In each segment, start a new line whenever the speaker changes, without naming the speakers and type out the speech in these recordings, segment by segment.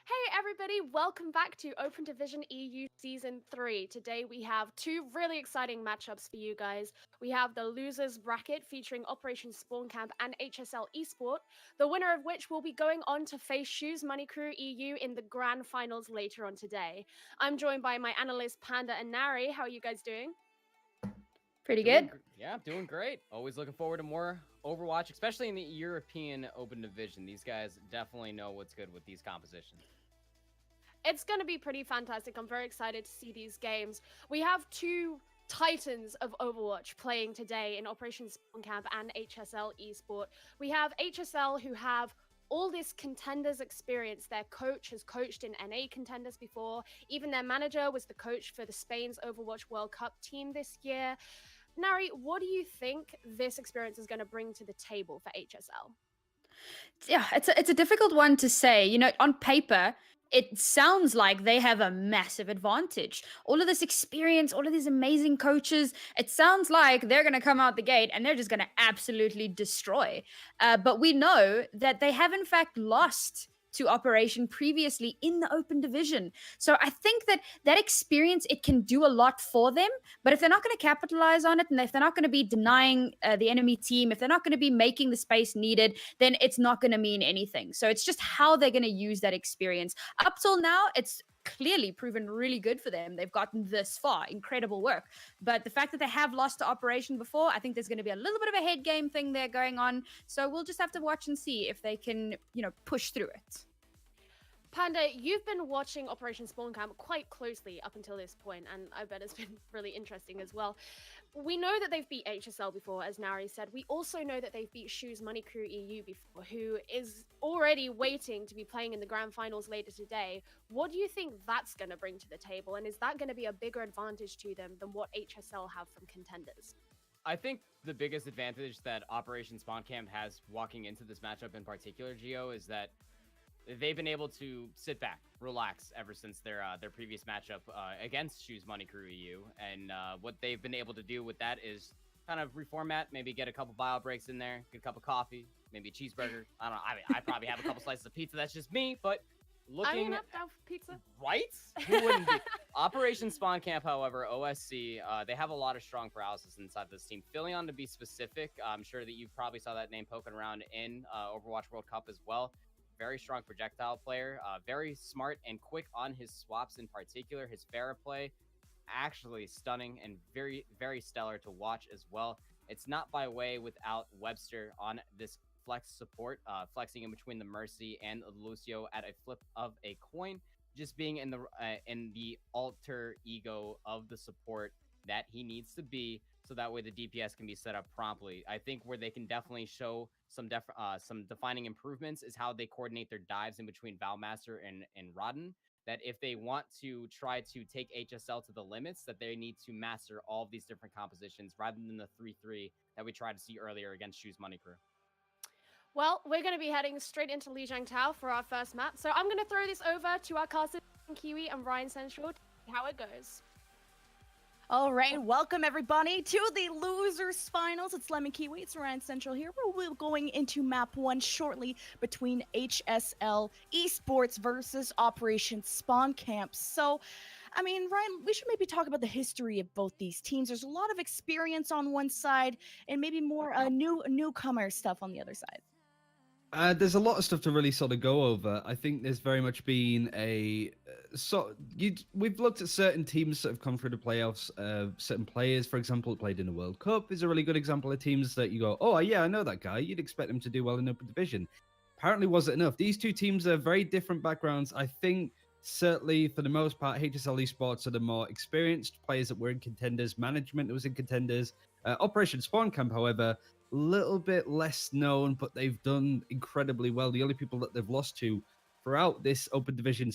Hey everybody, welcome back to Open Division EU Season 3. Today we have two really exciting matchups for you guys. We have the losers bracket featuring Operation Spawn Camp and HSL Esport, the winner of which will be going on to face Shoes Money Crew EU in the grand finals later on today. I'm joined by my analysts Panda and Nari. How are you guys doing?
Pretty good.
Yeah, doing great. Always looking forward to more Overwatch, especially in the European Open Division. These guys definitely know what's good with these compositions.
It's going to be pretty fantastic. I'm very excited to see these games. We have two titans of Overwatch playing today in Operation Spawn Camp and HSL Esport. We have HSL who have all this contenders experience. Their coach has coached in NA contenders before. Even their manager was the coach for the Spain's Overwatch World Cup team this year. Nari, what do you think this experience is going to bring to the table for HSL?
Yeah, it's a difficult one to say. You know, on paper, it sounds like they have a massive advantage. All of this experience, all of these amazing coaches, it sounds like they're going to come out the gate and they're just going to absolutely destroy. But we know that they have, in fact, lost to Operation previously in the Open Division. So I think that that experience, it can do a lot for them. But if they're not going to capitalize on it, and if they're not going to be denying the enemy team, if they're not going to be making the space needed, then it's not going to mean anything. So it's just how they're going to use that experience. Up till now, it's clearly proven really good for them. They've gotten this far. Incredible work. But the fact that they have lost to Operation before, I think there's going to be a little bit of a head game thing there going on. So we'll just have to watch and see if they can, push through it.
Panda, you've been watching Operation Spawn Camp quite closely up until this point, and I bet it's been really interesting as well. We know that they've beat HSL before, as Nari said. We also know that they've beat Shoes Money Crew EU before, who is already waiting to be playing in the grand finals later today. What do you think that's going to bring to the table, and is that going to be a bigger advantage to them than what HSL have from contenders?
I think the biggest advantage that Operation Spawn Camp has walking into this matchup in particular, Gio, is that they've been able to sit back, relax ever since their previous matchup against Shoes Money Crew EU, and what they've been able to do with that is kind of reformat, maybe get a couple bio breaks in there, get a cup of coffee, maybe a cheeseburger. I don't know. I probably have a couple slices of pizza. That's just me, but looking
I'm down for pizza.
Right? Who wouldn't be? Operation Spawn Camp, however, OSC, they have a lot of strong paralysis inside this team. Philion, to be specific, I'm sure that you probably saw that name poking around in Overwatch World Cup as well. Very strong projectile player, very smart and quick on his swaps in particular. His Pharah play, actually stunning and very, very stellar to watch as well. It's not by way without Webster on this flex support, flexing in between the Mercy and Lucio at a flip of a coin, just being in the alter ego of the support that he needs to be, so that way the DPS can be set up promptly. I think where they can definitely show some defining improvements is how they coordinate their dives in between Valmaster and Rodden. That if they want to try to take HSL to the limits, that they need to master all of these different compositions rather than the 3-3 that we tried to see earlier against Shoes Money Crew.
Well, we're going to be heading straight into Lijiang Tao for our first map, so I'm going to throw this over to our casters, Kiwi and Ryan Central, to see how it goes.
All right, welcome everybody to the Losers Finals. It's Lemon Kiwi, it's Ryan Central here. We're going into map 1 shortly between HSL Esports versus Operation Spawn Camp. So, I mean, Ryan, we should maybe talk about the history of both these teams. There's a lot of experience on one side and maybe more newcomer stuff on the other side.
There's a lot of stuff to really sort of go over. I think there's very much been we've looked at certain teams that have come through the playoffs. Certain players, for example, that played in the World Cup is a really good example of teams that you go, oh yeah, I know that guy. You'd expect them to do well in Open Division. Apparently wasn't enough. These two teams are very different backgrounds. I think certainly for the most part, HSL Esports are the more experienced players that were in contenders. Management that was in contenders. Operation Spawn Camp, however, little bit less known, but they've done incredibly well. The only people that they've lost to throughout this Open Division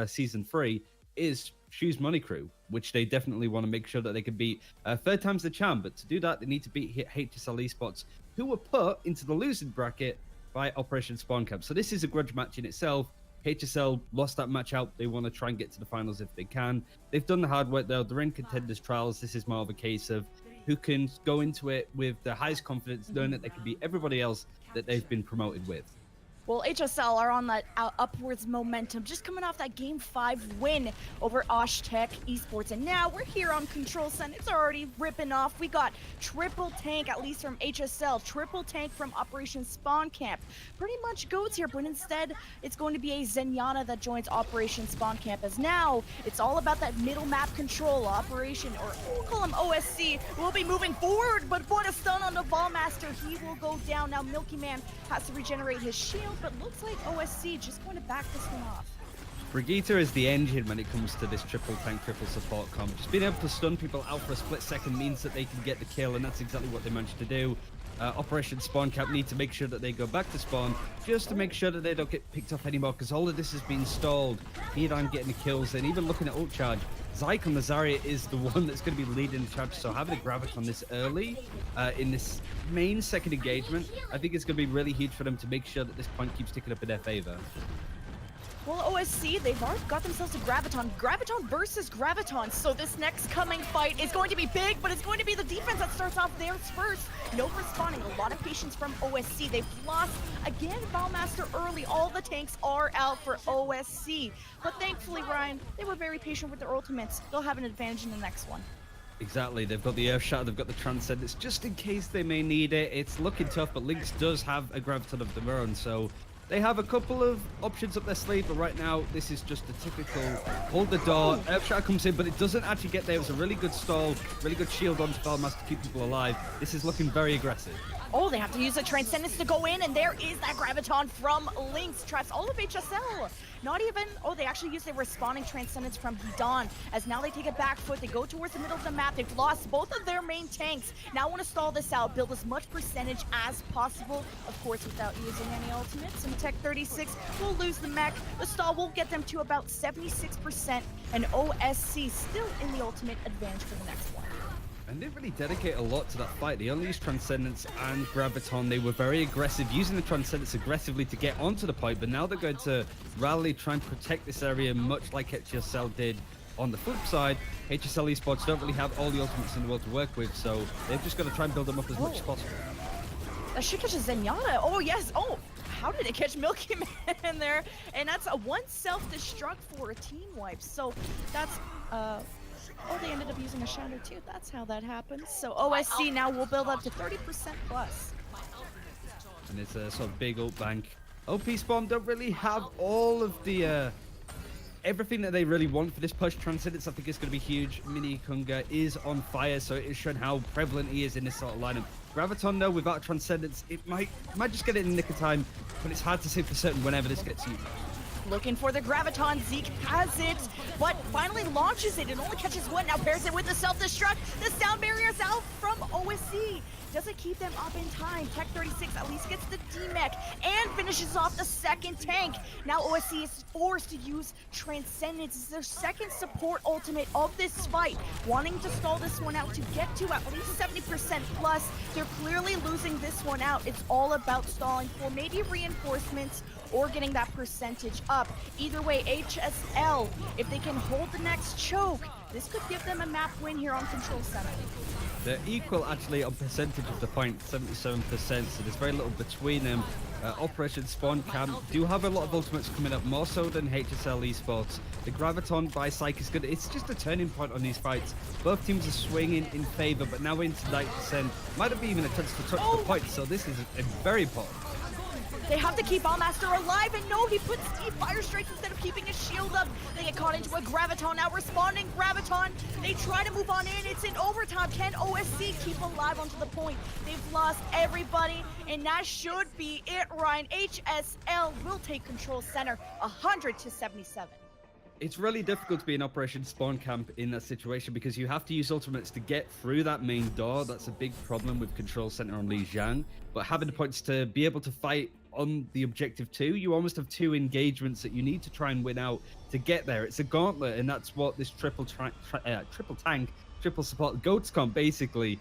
Season 3 is Shoes Money Crew, which they definitely want to make sure that they can beat. Third time's the charm, but to do that, they need to beat HSL Esports, who were put into the losing bracket by Operation Spawn Camp. So this is a grudge match in itself. HSL lost that match out. They want to try and get to the finals if they can. They've done the hard work, though. They're in contenders trials. This is more of a case of who can go into it with the highest confidence, knowing that they can beat everybody else that they've been promoted with.
Well, HSL are on that upwards momentum, just coming off that Game 5 win over Tech Esports. And now we're here on Control Center. It's already ripping off. We got triple tank, at least from HSL, triple tank from Operation Spawn Camp. Pretty much goes here, but instead it's going to be a Zenyatta that joins Operation Spawn Camp, as now it's all about that middle map control. Operation, or we'll call him OSC, will be moving forward, but what a stun on the Ballmaster. He will go down. Now Milky Man has to regenerate his shield, but looks like OSC just going to back this one off.
Brigitte is the engine when it comes to this triple tank, triple support comp. Just being able to stun people out for a split second means that they can get the kill, and that's exactly what they managed to do. Operation Spawn Camp need to make sure that they go back to spawn, just to make sure that they don't get picked off anymore, because all of this has been stalled. Hedan getting the kills, and even looking at ult charge, Zyke on the Zarya is the one that's going to be leading the charge, so having a Graviton this early in this main second engagement, I think it's going to be really huge for them to make sure that this point keeps ticking up in their favor.
Well, OSC, they've already got themselves a Graviton. Graviton versus Graviton. So this next coming fight is going to be big, but it's going to be the defense that starts off theirs first. No responding. A lot of patience from OSC. They've lost, again, Ballmaster early. All the tanks are out for OSC. But thankfully, Ryan, they were very patient with their ultimates. They'll have an advantage in the next one.
Exactly, they've got the Earth Shatter, they've got the Transcendence, just in case they may need it. It's looking tough, but Lynx does have a Graviton of their own, so they have a couple of options up their sleeve, but right now, this is just a typical hold the door. Earth Shatter comes in, but it doesn't actually get there. It was a really good stall, really good shield onto Bellmaster to keep people alive. This is looking very aggressive.
Oh, they have to use the Transcendence to go in, and there is that Graviton from Lynx. Traps all of HSL. Not even, oh, they actually used their responding Transcendence from Hidan, as now they take a back foot. They go towards the middle of the map. They've lost both of their main tanks. Now want to stall this out, build as much percentage as possible, of course, without using any ultimates. And Tech 36 will lose the mech. The stall will get them to about 76%, and OSC still in the ultimate advantage for the next one.
And they really dedicate a lot to that fight. They only used Transcendence and Graviton. They were very aggressive, using the Transcendence aggressively to get onto the point, but now they're going to rally, try and protect this area, much like HSL did. On the flip side, HSL esports don't really have all the ultimates in the world to work with, so they've just got to try and build them up as much as possible.
That should catch a Zenyatta. Oh, yes. Oh, how did it catch Milky Man there? And that's a one self-destruct for a team wipe. So that's, oh, they ended up using a shadow too. That's how that happens. So OSC now will build up to 30% plus.
And it's a sort of big ult bank. OP Spawn don't really have all of the everything that they really want for this push. Transcendence, I think, is going to be huge. Mini Kunga is on fire, so it is showing how prevalent he is in this sort of lineup. Graviton, though, without Transcendence, it might just get it in the nick of time, but it's hard to say for certain whenever this gets used.
Looking for the Graviton. Zeke has it, but finally launches it. It only catches one. Now pairs it with the self-destruct. The sound barrier's out from OSC. Doesn't keep them up in time. Tech 36 at least gets the D-Mech and finishes off the second tank. Now OSC is forced to use Transcendence. It's their second support ultimate of this fight. Wanting to stall this one out to get to at least 70% plus. They're clearly losing this one out. It's all about stalling for maybe reinforcements or getting that percentage up. Either way, HSL, if they can hold the next choke, this could give them a map win here on Control Center.
They're equal, actually, on percentage of the point, 77%, so there's very little between them. Operation Spawn Camp do have a lot of ultimates coming up, more so than HSL esports. The Graviton by Psyche is good. It's just a turning point on these fights. Both teams are swinging in favor, but now we're into 90%. Might have been even a chance to touch the point, so this is a very important.
They have to keep Ballmaster alive, and no, he puts Steve Fire Strikes instead of keeping his shield up. They get caught into a Graviton, now responding Graviton. They try to move on in, it's in overtime. Can OSC keep alive onto the point? They've lost everybody, and that should be it, Ryan. HSL will take Control Center, 100-77.
It's really difficult to be in Operation Spawn Camp in that situation because you have to use ultimates to get through that main door. That's a big problem with Control Center on Li Jiang. But having the points to be able to fight on the objective too, you almost have two engagements that you need to try and win out to get there. It's a gauntlet, and that's what this triple tank, triple support GOATS comp basically,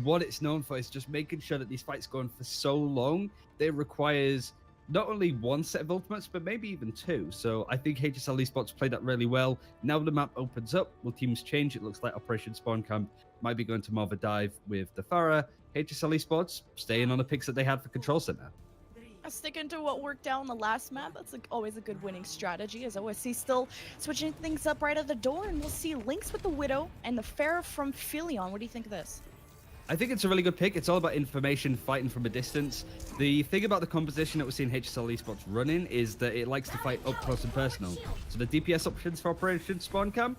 what it's known for is just making sure that these fights go on for so long that it requires not only one set of ultimates, but maybe even two. So I think HSL esports played that really well. Now the map opens up, will teams change? It looks like Operation Spawn Camp might be going to more of a dive with the Farah. HSL esports staying on the picks that they had for Control Center.
Sticking to what worked out on the last map, that's always a good winning strategy, as OSC still switching things up right at the door, and we'll see Lynx with the Widow and the Pharah from Philion. What do you think of this?
I think it's a really good pick. It's all about information, fighting from a distance. The thing about the composition that we're seeing HSL Esports running is that it likes to fight up close and personal. So the DPS options for Operation Spawn Camp,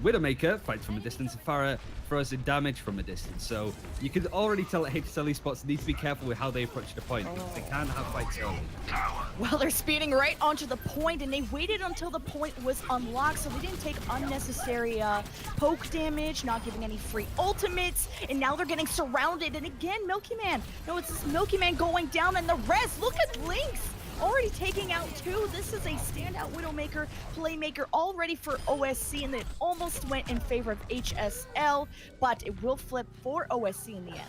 Widowmaker fights from a distance, and Pharah throws in damage from a distance. So you can already tell that HSL Esports need to be careful with how they approach the point, because they can't have fights early.
Well, they're speeding right onto the point, and they waited until the point was unlocked, so they didn't take unnecessary poke damage, not giving any free ultimates, and now they're getting surrounded. And again, Milky Man. No, it's this Milky Man going down, and the rest. Look at Lynx already taking out 2. This is a standout Widowmaker, playmaker already for OSC, and it almost went in favor of HSL, but it will flip for OSC in the end.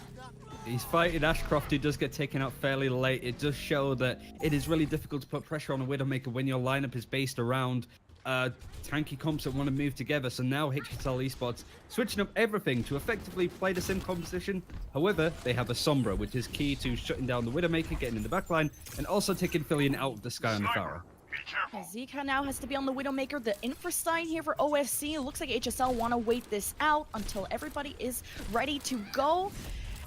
He's fighting Ashcroft, who does get taken out fairly late. It does show that it is really difficult to put pressure on a Widowmaker when your lineup is based around tanky comps that want to move together. So now HSL Esports switching up everything to effectively play the same composition. However, they have a Sombra, which is key to shutting down the Widowmaker, getting in the backline, and also taking Philion out of the sky on the Pharah.
Zika now has to be on the Widowmaker. The Infrastein here for OSC. It looks like HSL want to wait this out until everybody is ready to go.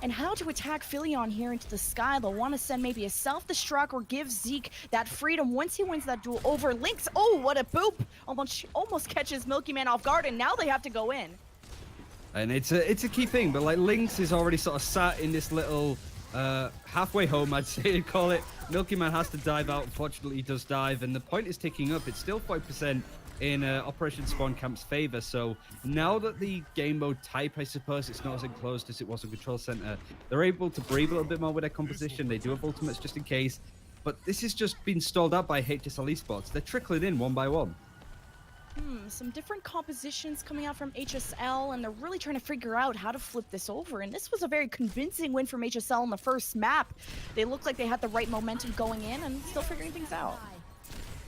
And how to attack Philion here into the sky. They'll want to send maybe a self-destruct or give Zeke that freedom once he wins that duel over Lynx. Oh, what a boop! Almost catches Milky Man off guard, and now they have to go in.
And it's a key thing, but like Lynx is already sort of sat in this little halfway home, I'd say to call it. Milky Man has to dive out. Unfortunately, he does dive, and the point is ticking up. It's still 5% in Operation Spawn Camp's favor. So now that the game mode type, I suppose, it's not as enclosed as it was in Control Center, they're able to breathe a little bit more with their composition. They do have ultimates just in case, but this has just been stalled out by HSL Esports. They're trickling in one by one.
Some different compositions coming out from HSL, and they're really trying to figure out how to flip this over. And this was a very convincing win from HSL on the first map. They looked like they had the right momentum going in and still figuring things out.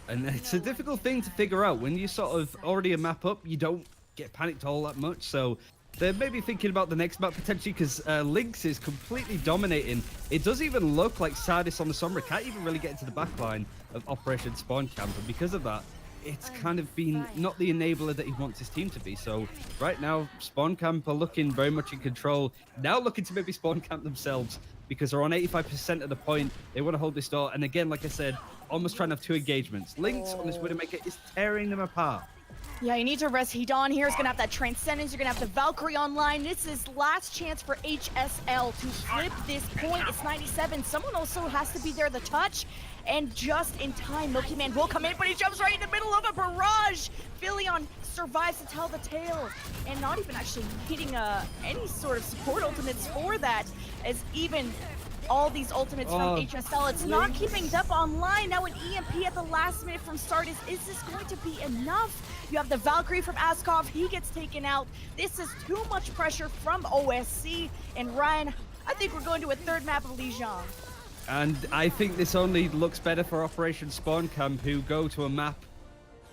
And it's a difficult thing to figure out. When you sort of already a map up, you don't get panicked all that much. So they're maybe thinking about the next map potentially, because Lynx is completely dominating. It does even look like Sardis on the Sombra can't even really get into the backline of Operation Spawn Camp. And because of that, it's kind of been not the enabler that he wants his team to be. So right now, Spawn Camp are looking very much in control. Now looking to maybe Spawn Camp themselves, because they're on 85% of the point. They want to hold this door. And again, like I said, almost trying to have 2 engagements. Lynx on this Widowmaker is tearing them apart.
Yeah, you need to rest Hedon here. He's going to have that Transcendence. You're going to have the Valkyrie online. This is last chance for HSL to flip this point. It's 97. Someone also has to be there to touch. And just in time, Milky Man will come in, but he jumps right in the middle of a barrage. Philion survives to tell the tale, and not even actually needing any sort of support ultimates for that, as even all these ultimates from HSL, it's not keeping Dep online. Now an EMP at the last minute from Sardis. Is this going to be enough? You have the Valkyrie from Askov. He gets taken out. This is too much pressure from OSC. And Ryan, I think we're going to a third map of Legion.
And I think this only looks better for Operation Spawn Camp, who go to a map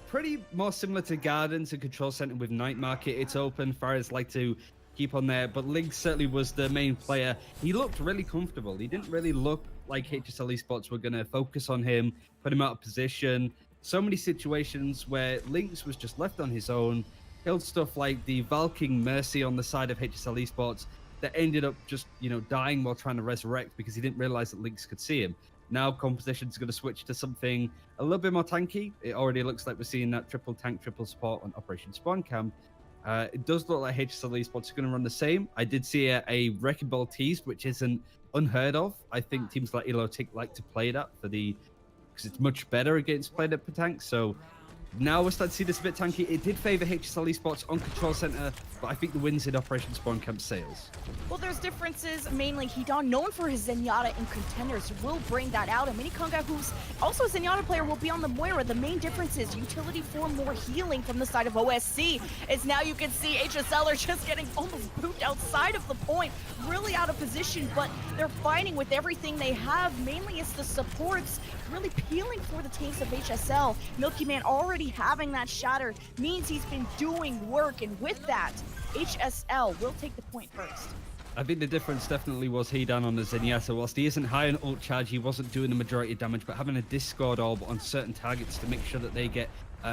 pretty more similar to Gardens and Control Center with Night Market. It's open. Farah's like to keep on there, but Lynx certainly was the main player. He looked really comfortable. He didn't really look like HSL Esports were going to focus on him, put him out of position. So many situations where Lynx was just left on his own, killed stuff like the Valking Mercy on the side of HSL Esports that ended up just, dying while trying to resurrect because he didn't realize that Lynx could see him. Now composition's going to switch to something a little bit more tanky. It already looks like we're seeing that triple tank, triple support on Operation Spawn Camp. It does look like HSL Esports is going to run the same. I did see a Wrecking Ball teased, which isn't unheard of. I think teams like Elotic like to play that because it's much better against played up per tank. So now we're starting to see this a bit tanky. It did favor HSL Esports on Control Center, but I think the wins in Operation Spawn Camp sails.
Well, there's differences. Mainly, Hedon, known for his Zenyatta in contenders, will bring that out. And Minikonga, who's also a Zenyatta player, will be on the Moira. The main difference is utility for more healing from the side of OSC. As now you can see HSL are just getting almost booped outside of the point, really out of position, but they're fighting with everything they have. Mainly, it's the supports really peeling for the tanks of HSL. Milky Man already having that shatter means he's been doing work, and with that, HSL will take the point first.
I think the difference definitely was Hidan on the Zenyatta. Whilst he isn't high on ult charge, he wasn't doing the majority of damage, but having a Discord orb on certain targets to make sure that they get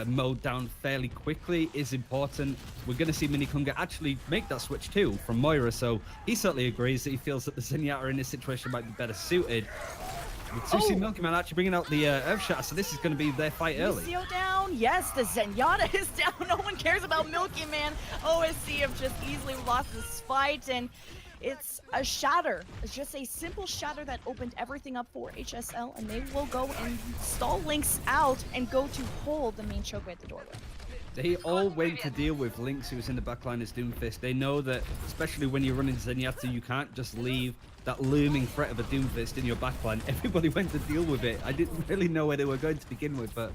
mowed down fairly quickly is important. We're going to see Minikunga actually make that switch too from Moira, so he certainly agrees that he feels that the Zenyatta in this situation might be better suited. With Susie Milky Man actually bringing out the Earthshatter, so this is going to be their fight early.
Lucio down. Yes, the Zenyatta is down. No one cares about Milky Man. OSC have just easily lost this fight, and it's a shatter. It's just a simple shatter that opened everything up for HSL, and they will go and stall Lynx out and go to hold the main choke at the doorway.
They all went to deal with Lynx, who was in the backline as Doomfist. They know that, especially when you're running Zenyatta, you can't just leave that looming threat of a Doomfist in your backline. Everybody went to deal with it. I didn't really know where they were going to begin with, but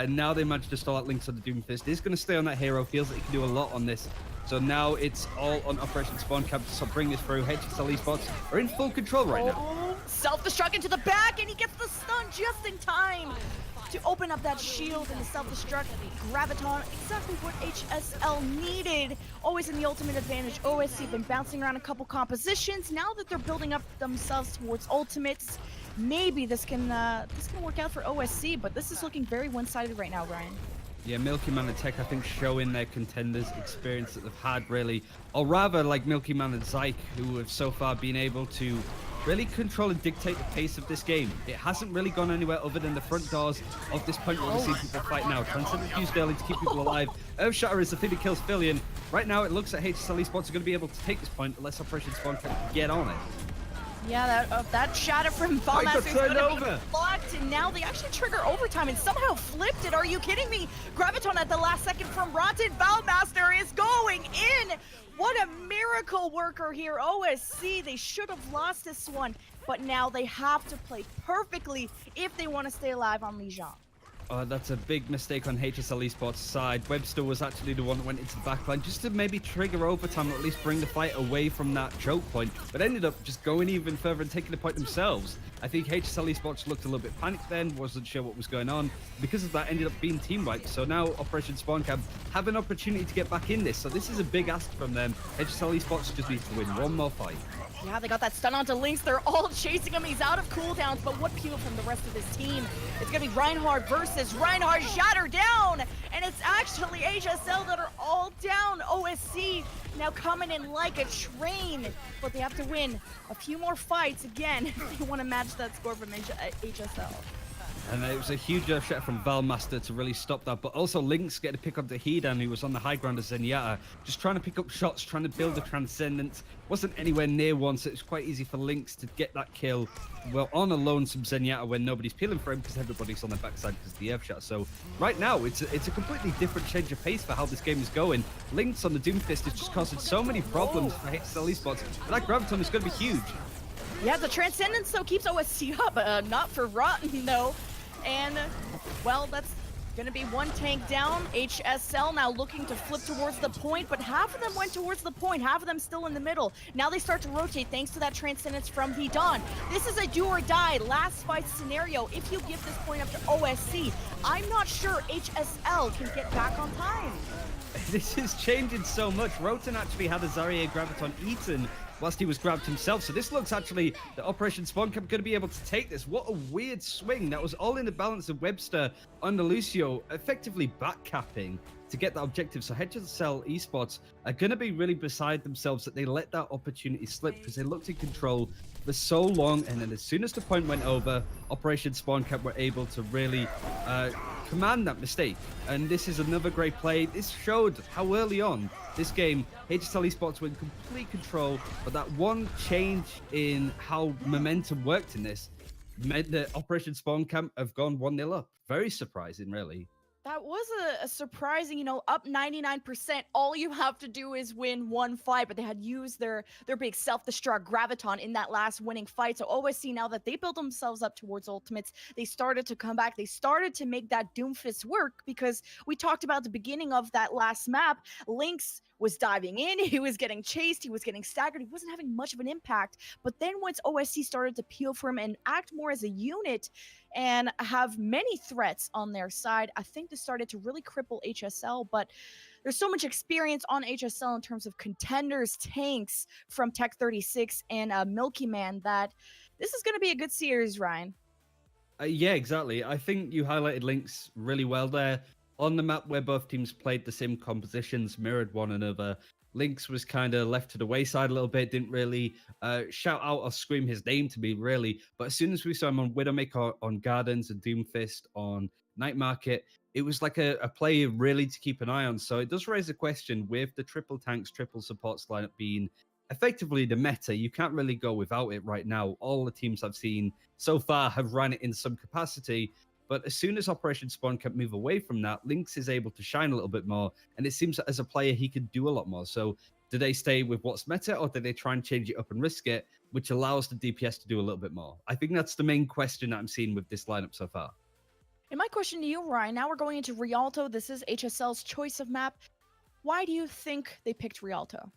now they managed to stall out Lynx on the Doomfist. He's going to stay on that hero, feels that he can do a lot on this. So now it's all on Operation Spawn Camp to bring this through. HSL Esports are in full control right now.
Self-destruct into the back, and he gets the stun just in time to open up that shield and the self-destruct. Graviton, exactly what HSL needed. Always in the ultimate advantage. OSC been bouncing around a couple compositions. Now that they're building up themselves towards ultimates, maybe this can work out for OSC, but this is looking very one-sided right now, Ryan.
Yeah, Milky Man and Tech, I think, showing their contenders experience that they've had, really. Or rather, like Milky Man and Zyke, who have so far been able to really control and dictate the pace of this game. It hasn't really gone anywhere other than the front doors of this point where we see people fight now. Transcendent used early to keep people alive. Earthshatter is the thing that kills Fillion. Right now, it looks like HSL Esports are going to be able to take this point unless Operation Spawn can get on it.
Yeah, that shatter from Ballmaster is going to be blocked, and now they actually trigger overtime and somehow flipped it. Are you kidding me? Graviton at the last second from Rotten. Ballmaster is going in. What a miracle worker here. OSC, they should have lost this one, but now they have to play perfectly if they want to stay alive on Lijiang.
That's a big mistake on HSL Esports' side. Webster was actually the one that went into the backline just to maybe trigger overtime or at least bring the fight away from that choke point, but ended up just going even further and taking the point themselves. I think HSL Esports looked a little bit panicked then, wasn't sure what was going on. Because of that, ended up being team wiped. So now Operation Spawn Camp have an opportunity to get back in this. So this is a big ask from them. HSL Esports just needs to win one more fight.
Yeah, they got that stun onto Lynx. They're all chasing him. He's out of cooldowns, but what peel from the rest of his team? It's going to be Reinhardt versus Reinhardt. Shatter down, and it's actually HSL that are all down. OSC now coming in like a train, but they have to win a few more fights again if they want to match that score from HSL.
And it was a huge shot from Valmaster to really stop that. But also Lynx getting to pick up the Hidan, who was on the high ground of Zenyatta. Just trying to pick up shots, trying to build a Transcendence. Wasn't anywhere near one, so it was quite easy for Lynx to get that kill. Well, on a lonesome Zenyatta when nobody's peeling for him because everybody's on the backside because of the Earthshot. So right now, it's a completely different change of pace for how this game is going. Lynx on the Doomfist is just causing so many problems for HSL Esports. But that Graviton is going to be huge.
Yeah, the Transcendence, though, keeps OSC up. Not for Rotten, though. And, well, that's going to be one tank down. HSL now looking to flip towards the point, but half of them went towards the point, half of them still in the middle. Now they start to rotate thanks to that Transcendence from Hidan. This is a do or die last fight scenario. If you give this point up to OSC, I'm not sure HSL can get back on time.
This is changing so much. Roten actually had a Zarya Graviton eaten whilst he was grabbed himself. So this looks actually the Operation Spawn Camp going to be able to take this. What a weird swing. That was all in the balance of Webster under Lucio, effectively backcapping to get that objective. So HSL Esports are going to be really beside themselves that they let that opportunity slip because they looked in control for so long. And then as soon as the point went over, Operation Spawn Camp were able to really command that mistake. And this is another great play. This showed how early on this game, HSL Esports were in complete control, but that one change in how momentum worked in this meant that Operation Spawn Camp have gone 1-0 up. Very surprising, really.
That was a surprising, up 99%. All you have to do is win one fight, but they had used their big self-destruct Graviton in that last winning fight. So OSC, now that they built themselves up towards ultimates, they started to come back. They started to make that Doomfist work because we talked about the beginning of that last map. Lynx was diving in, he was getting chased, he was getting staggered, he wasn't having much of an impact. But then once OSC started to peel for him and act more as a unit and have many threats on their side, I think this started to really cripple HSL. But there's so much experience on HSL in terms of contenders, tanks from Tech 36 and Milky Man that this is going to be a good series, Ryan.
Yeah, exactly. I think you highlighted Lynx really well there. On the map where both teams played the same compositions, mirrored one another, Lynx was kind of left to the wayside a little bit, didn't really shout out or scream his name to me, really. But as soon as we saw him on Widowmaker, on Gardens, and Doomfist, on Night Market, it was like a player really to keep an eye on. So it does raise a question with the triple tanks, triple supports lineup being effectively the meta. You can't really go without it right now. All the teams I've seen so far have run it in some capacity. But as soon as Operation Spawn can move away from that, Lynx is able to shine a little bit more. And it seems that as a player, he can do a lot more. So do they stay with what's meta, or do they try and change it up and risk it, which allows the DPS to do a little bit more? I think that's the main question that I'm seeing with this lineup so far.
And my question to you, Ryan, now we're going into Rialto. This is HSL's choice of map. Why do you think they picked Rialto?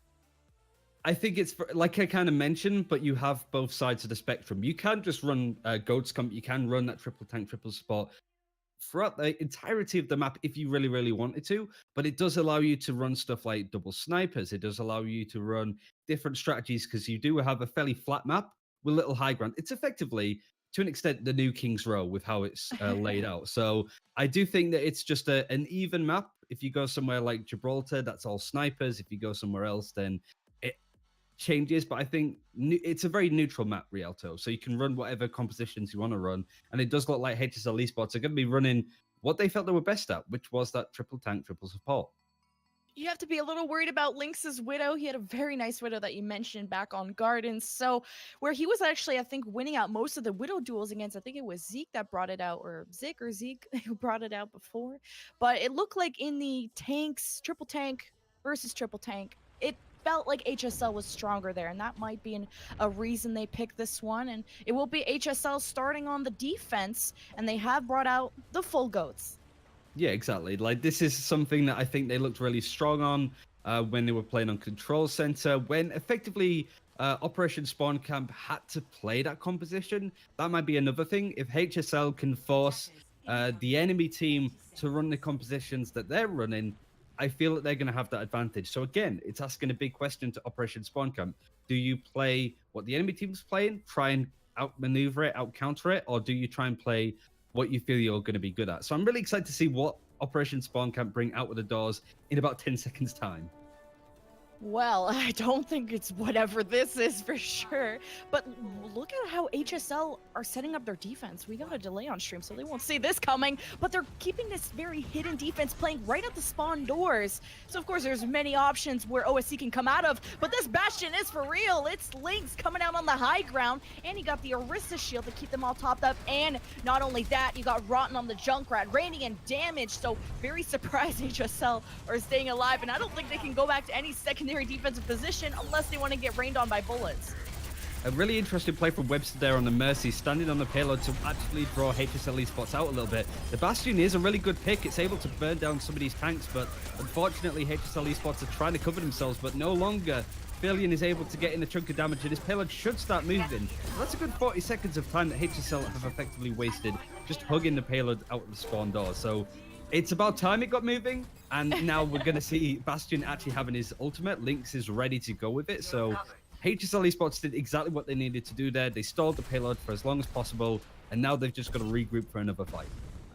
I think it's like I kind of mentioned, but you have both sides of the spectrum. You can just run Goat Scump, you can run that triple tank, triple support throughout the entirety of the map if you really, really wanted to. But it does allow you to run stuff like double snipers. It does allow you to run different strategies because you do have a fairly flat map with little high ground. It's effectively, to an extent, the new King's Row with how it's laid out. So I do think that it's just an even map. If you go somewhere like Gibraltar, that's all snipers. If you go somewhere else, then it changes, but I think it's a very neutral map, Rialto. So you can run whatever compositions you want to run. And it does look like HSL Esports are going to be running what they felt they were best at, which was that triple tank, triple support.
You have to be a little worried about Lynx's Widow. He had a very nice Widow that you mentioned back on Gardens. So where he was actually, I think, winning out most of the Widow duels against, I think it was Zeke that brought it out, or Zeke who brought it out before. But it looked like in the tanks, triple tank versus triple tank, it felt like HSL was stronger there, and that might be a reason they picked this one. And it will be HSL starting on the defense, and they have brought out the full goats.
Yeah, exactly. Like, this is something that I think they looked really strong on when they were playing on Control Center, when effectively Operation Spawn Camp had to play that composition. That might be another thing. If HSL can force the enemy team to run the compositions that they're running, I feel that they're going to have that advantage. So again, it's asking a big question to Operation Spawn Camp. Do you play what the enemy team's playing, try and outmaneuver it, outcounter it, or do you try and play what you feel you're going to be good at? So I'm really excited to see what Operation Spawn Camp bring out of the doors in about 10 seconds time.
Well, I don't think it's whatever this is for sure. But look at how HSL are setting up their defense. We got a delay on stream, so they won't see this coming. But they're keeping this very hidden defense playing right at the spawn doors. So, of course, there's many options where OSC can come out of. But this Bastion is for real. It's Lynx coming out on the high ground. And you got the Orisa shield to keep them all topped up. And not only that, you got Rotten on the Junkrat, raining in damage. So, very surprised HSL are staying alive. And I don't think they can go back to any secondary defensive position unless they want to get rained on by bullets.
A really interesting play from Webster there on the Mercy, standing on the payload to actually draw HSL Esports out a little bit. The Bastion is a really good pick. It's able to burn down some of these tanks, but unfortunately HSL Esports are trying to cover themselves, but no longer. Billion is able to get in a chunk of damage, and his payload should start moving. So that's a good 40 seconds of time that HSL have effectively wasted just hugging the payload out of the spawn door. So it's about time it got moving, and now we're going to see Bastion actually having his ultimate. Lynx is ready to go with it, so HSL Esports did exactly what they needed to do there. They stalled the payload for as long as possible, and now they've just got to regroup for another fight.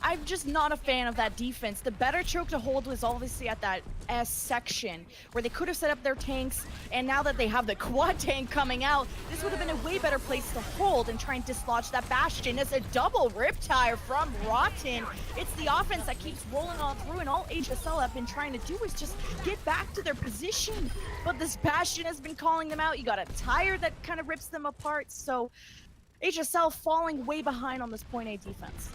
I'm just not a fan of that defense. The better choke to hold was obviously at that S section where they could have set up their tanks, and now that they have the quad tank coming out, this would have been a way better place to hold and try and dislodge that Bastion. It's a double Riptire from Rotten. It's the offense that keeps rolling on through, and all HSL have been trying to do is just get back to their position. But this Bastion has been calling them out. You got a tire that kind of rips them apart, so HSL falling way behind on this point A defense.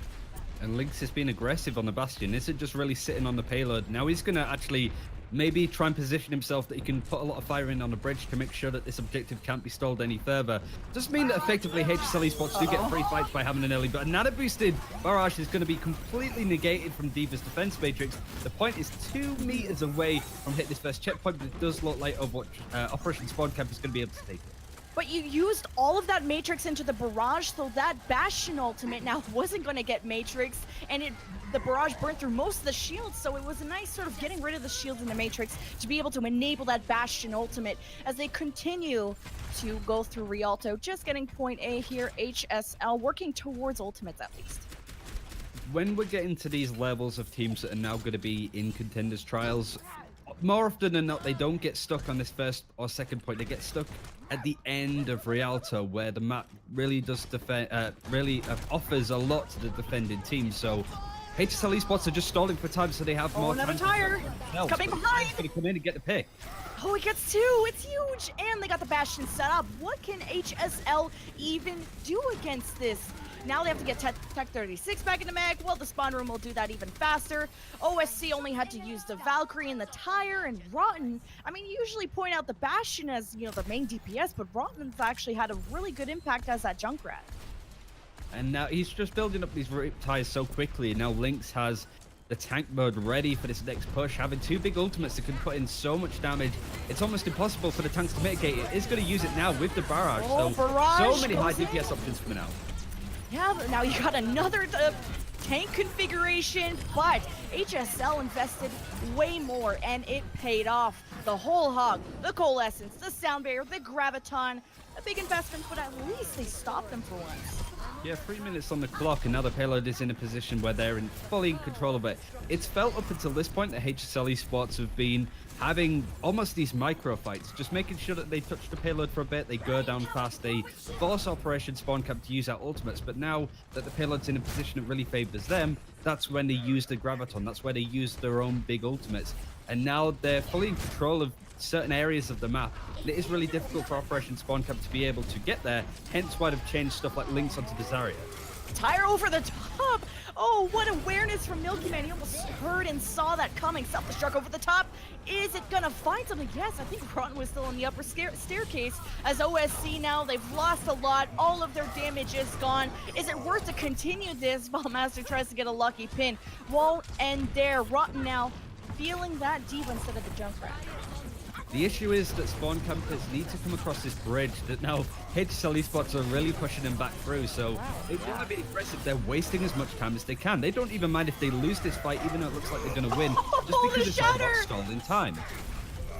And Lynx has been aggressive on the Bastion. Isn't just really sitting on the payload. Now he's going to actually maybe try and position himself that he can put a lot of fire in on the bridge to make sure that this objective can't be stalled any further. Does mean that effectively HSL Esports do get free fights by having an early, but a nano boosted barrage is going to be completely negated from D.Va's defense matrix. The point is 2 meters away from hitting this first checkpoint, but it does look like Overwatch Operation Spawn Camp is going to be able to take it.
but you used all of that Matrix into the Barrage, so that Bastion ultimate now wasn't going to get Matrix, and the Barrage burned through most of the shields, so it was a nice sort of getting rid of the shields in the Matrix to be able to enable that Bastion ultimate as they continue to go through Rialto. Just getting point A here, HSL working towards ultimates at least.
When we're getting to these levels of teams that are now going to be in contenders trials, more often than not, they don't get stuck on this first or second point. They get stuck at the end of Rialto, where the map really does offers a lot to the defending team. So HSL Esports are just stalling for time, so they have more
another
time.
tire coming behind.
Going to come in and get the pick.
Oh, he gets two. It's huge. And they got the Bastion set up. What can HSL even do against this? Now they have to get Tech 36 back in the mag. Well, the spawn room will do that even faster. OSC only had to use the Valkyrie and the tire, and Rotten, I mean, you usually point out the Bastion as, you know, the main DPS, but Rotten's actually had a really good impact as that Junkrat.
And now he's just building up these tires so quickly. Now Lynx has the tank mode ready for this next push, having two big ultimates that can put in so much damage. It's almost impossible for the tanks to mitigate it. It's going to use it now with the Barrage.
Oh,
so
Barrage
many high
goes in.
DPS options coming out.
Yeah, but now you got another tank configuration, but HSL invested way more, and it paid off. The whole hog, the Coalescence, the Sound Barrier, the Graviton, a big investment, but at least they stopped them for once.
Yeah, 3 minutes on the clock, and now the payload is in a position where they're fully in control of it. It's felt up until this point that HSL Esports have been having almost these micro fights, just making sure that they touch the payload for a bit, they go down fast, they force Operation Spawn Camp to use our ultimates, but now that the payload's in a position that really favors them, that's when they use the Graviton, that's where they use their own big ultimates. And now they're fully in control of certain areas of the map. And it is really difficult for Operation Spawn Camp to be able to get there, hence why they've changed stuff like Lynx onto the Zarya.
Tire over the top. Oh, what awareness from Milky Man. He almost heard and saw that coming. Self-destruct over the top. Is it gonna find something? Yes, I think Rotten was still on the upper staircase. As OSC now, they've lost a lot. All of their damage is gone. Is it worth to continue this while Master tries to get a lucky pin? Won't end there. Rotten now feeling that deep instead of the Junkrat.
The issue is that spawn campers need to come across this bridge that now HSL Esports are really pushing them back through, so they want to be aggressive. They're wasting as much time as they can. They don't even mind if they lose this fight, even though it looks like they're going to win, just because it's all about stalling time.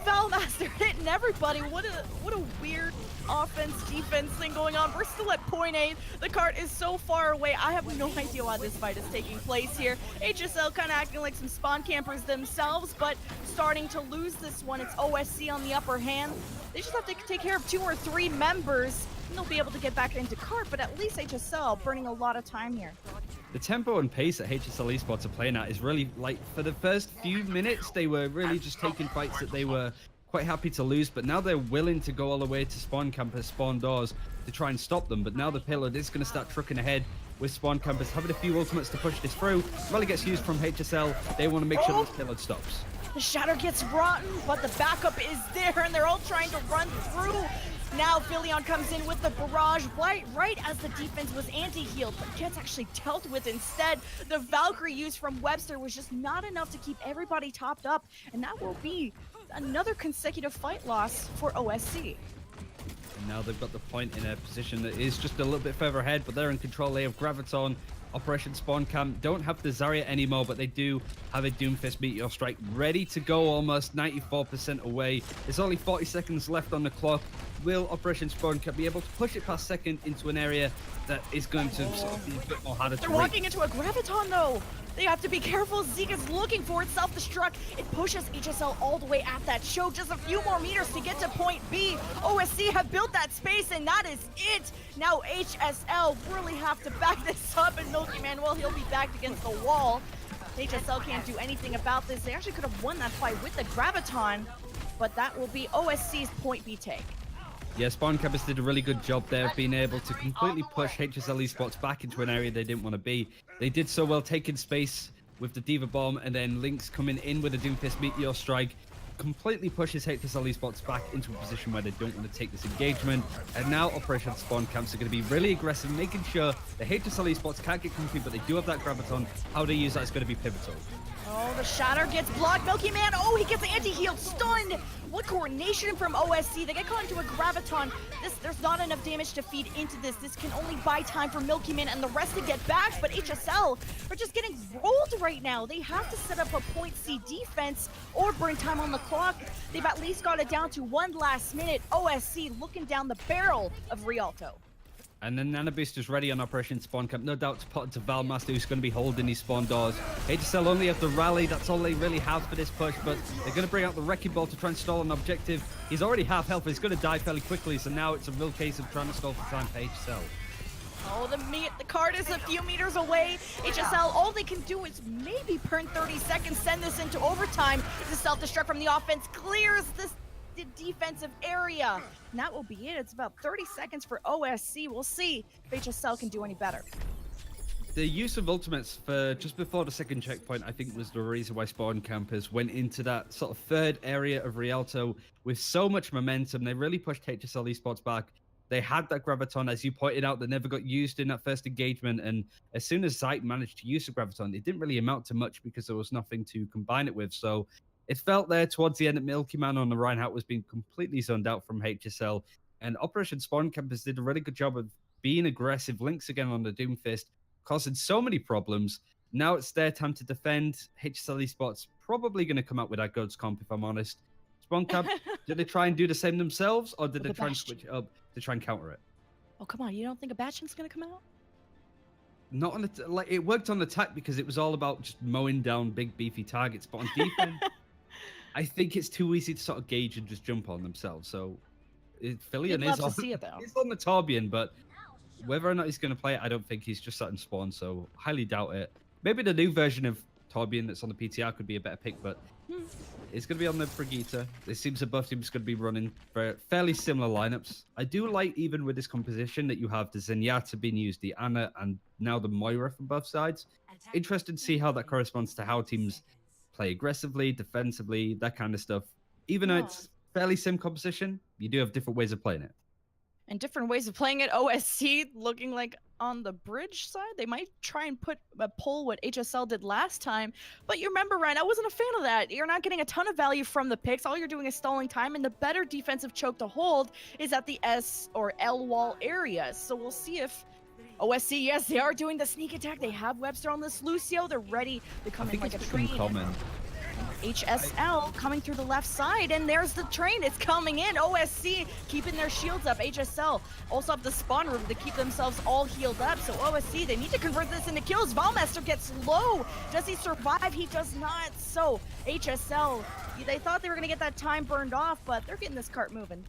Foulmaster hitting everybody. What a weird offense defense thing going on. We're still at point A. The cart is so far away. I have no idea why this fight is taking place here. HSL kind of acting like some spawn campers themselves, but starting to lose this one. It's OSC on the upper hand. They just have to take care of 2 or 3 members, and they'll be able to get back into cart, but at least HSL burning a lot of time here.
The tempo and pace that HSL Esports are playing at is really, like, for the first few minutes, they were really just taking fights that they were quite happy to lose, but now they're willing to go all the way to spawn campers, spawn doors to try and stop them. But now the payload is going to start trucking ahead with spawn campers, having a few ultimates to push this through. Rally gets used from HSL. They want to make sure this payload stops.
The Shatter gets rotten, but the backup is there, and they're all trying to run through. Now Philion comes in with the barrage right as the defense was anti-healed, but gets actually dealt with instead. The Valkyrie used from Webster was just not enough to keep everybody topped up, and that will be another consecutive fight loss for OSC.
And now they've got the point in a position that is just a little bit further ahead, but they're in control. They have Graviton. Operation Spawn Camp don't have the Zarya anymore, but they do have a Doomfist Meteor Strike ready to go, almost 94% away. There's only 40 seconds left on the clock. Will Operation Spawn Camp be able to push it past second into an area that is going to sort of be a bit more harder to reach?
They're walking into a Graviton though. They have to be careful. Zeke is looking for it. Self-destruct. It pushes HSL all the way at that choke. Just a few more meters to get to point B. OSC have built that space, and that is it. Now HSL really have to back this up, and Milky Man, well, he'll be backed against the wall. HSL can't do anything about this. They actually could have won that fight with the Graviton, but that will be OSC's point B take.
Yeah, Spawn Campers did a really good job there of being able to completely push HSL Esports back into an area they didn't want to be. They did so well taking space with the Diva Bomb, and then Lynx coming in with a Doomfist Meteor Strike completely pushes HSL Esports back into a position where they don't want to take this engagement. And now Operation Spawn Camps are going to be really aggressive, making sure the HSL Esports can't get comfy, but they do have that Graviton. How they use that is going to be pivotal.
Oh, the shatter gets blocked. Milky Man, oh, he gets the anti-heal, stunned. What coordination from OSC. They get caught into a graviton. There's not enough damage to feed into this. This can only buy time for Milky Man and the rest to get back, but HSL are just getting rolled right now. They have to set up a point C defense or burn time on the clock. They've at least got it down to one last minute. OSC looking down the barrel of Rialto.
And then Nana Boost is ready on Operation Spawn Camp. No doubt to put into Valmaster, who's going to be holding these spawn doors. HSL only have the rally. That's all they really have for this push, but they're going to bring out the Wrecking Ball to try and stall an objective. He's already half health. He's going to die fairly quickly, so now it's a real case of trying to stall for time for HSL.
Oh, the card is a few meters away. HSL, all they can do is maybe burn 30 seconds, send this into overtime. The self-destruct from the offense clears the defensive area. And that will be it. It's about 30 seconds for OSC. We'll see if HSL can do any better.
The use of ultimates for just before the second checkpoint, I think, was the reason why Spawn Campers went into that sort of third area of Rialto with so much momentum. They really pushed HSL esports back. They had that graviton, as you pointed out, that never got used in that first engagement. And as soon as Zeit managed to use the graviton, it didn't really amount to much because there was nothing to combine it with. So it felt there towards the end that Milky Man on the Reinhardt was being completely zoned out from HSL. And Operation Spawn Campers did a really good job of being aggressive. Lynx again on the Doomfist, causing so many problems. Now it's their time to defend. HSL esports probably going to come out with that Gods comp, if I'm honest. Spawn Camp, did they try and do the same themselves, or did they try and switch it up to try and counter it?
Oh, come on. You don't think a Bastion's going to come out?
Not on the like it worked on attack because it was all about just mowing down big beefy targets, but on defense, I think it's too easy to sort of gauge and just jump on themselves. So Philion is on the Torbjorn, but whether or not he's going to play it, I don't think. He's just sat in spawn, so highly doubt it. Maybe the new version of Torbjorn that's on the PTR could be a better pick, but it's going to be on the Brigitte. It seems the buff team's going to be running for fairly similar lineups. I do like, even with this composition, that you have the Zenyatta being used, the Ana, and now the Moira from both sides. Interested to see how that corresponds to how teams play aggressively, defensively, that kind of stuff. Even though it's fairly sim composition, you do have different ways of playing it.
And different ways of playing it. OSC looking like on the bridge side, they might try and pull what HSL did last time. But you remember, Ryan, I wasn't a fan of that. You're not getting a ton of value from the picks. All you're doing is stalling time, and the better defensive choke to hold is at the S or L wall area. So we'll see if OSC, yes, they are doing the sneak attack. They have Webster on this Lucio. They're ready to come in like a train. HSL coming through the left side, and there's the train. It's coming in. OSC keeping their shields up. HSL also have the spawn room to keep themselves all healed up. So OSC, they need to convert this into kills. Valmaster gets low. Does he survive? He does not. So HSL, they thought they were going to get that time burned off, but they're getting this cart moving.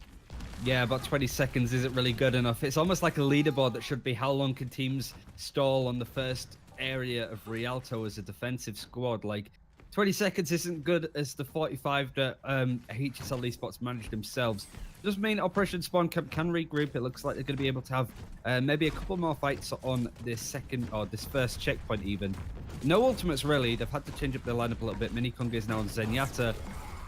Yeah, about 20 seconds isn't really good enough. It's almost like a leaderboard that should be how long can teams stall on the first area of Rialto as a defensive squad. Like, 20 seconds isn't good as the 45 that HSL esports managed themselves. Does mean Operation Spawn Camp can regroup. It looks like they're going to be able to have maybe a couple more fights on this second or this first checkpoint even. No ultimates really. They've had to change up their lineup a little bit. Minikung is now on Zenyatta.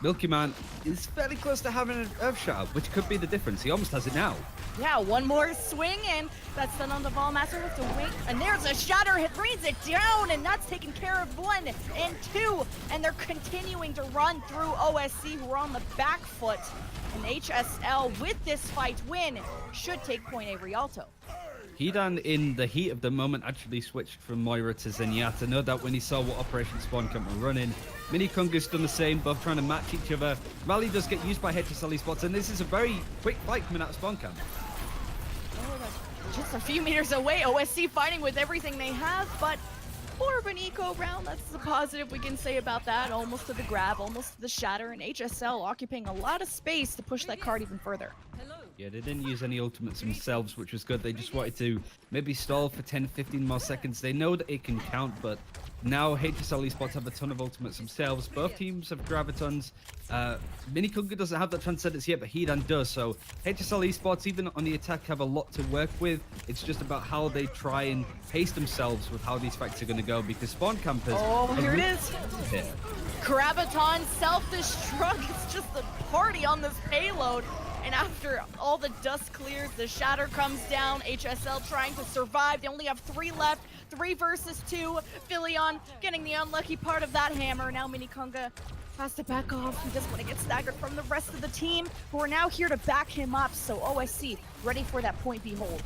Milky Man is fairly close to having an Earth Shatter, which could be the difference. He almost has it now.
Yeah, one more swing, and that's done on the Valmaster with the wing. And there's a shatter, it brings it down, and that's taken care of 1 and 2. And they're continuing to run through OSC, who are on the back foot. And HSL, with this fight win, should take point A Rialto.
Hidan, in the heat of the moment, actually switched from Moira to Zenyatta. No doubt when he saw what Operation Spawn Camp were running. Minikunga's done the same, both trying to match each other. Rally does get used by HSL esports, and this is a very quick fight coming out of Spawn Camp.
Just a few meters away, OSC fighting with everything they have, but more of an eco round. That's the positive we can say about that. Almost to the grab, almost to the shatter, and HSL occupying a lot of space to push that card even further.
Yeah, they didn't use any ultimates themselves, which was good. They just wanted to maybe stall for 10, 15 more seconds. They know that it can count, but now HSL esports have a ton of ultimates themselves. Both teams have gravitons. Minikunga doesn't have that transcendence yet, but Hidan does. So HSL esports, even on the attack, have a lot to work with. It's just about how they try and pace themselves with how these fights are going to go, because Spawn Campers...
Oh, here it is. Graviton self-destruct. It's just a party on this payload. And after all the dust clears, the shatter comes down. HSL trying to survive. They only have 3 left. 3 versus 2. Philion getting the unlucky part of that hammer. Now Minikunga has to back off. He doesn't want to get staggered from the rest of the team, who are now here to back him up. So OSC ready for that point B hold.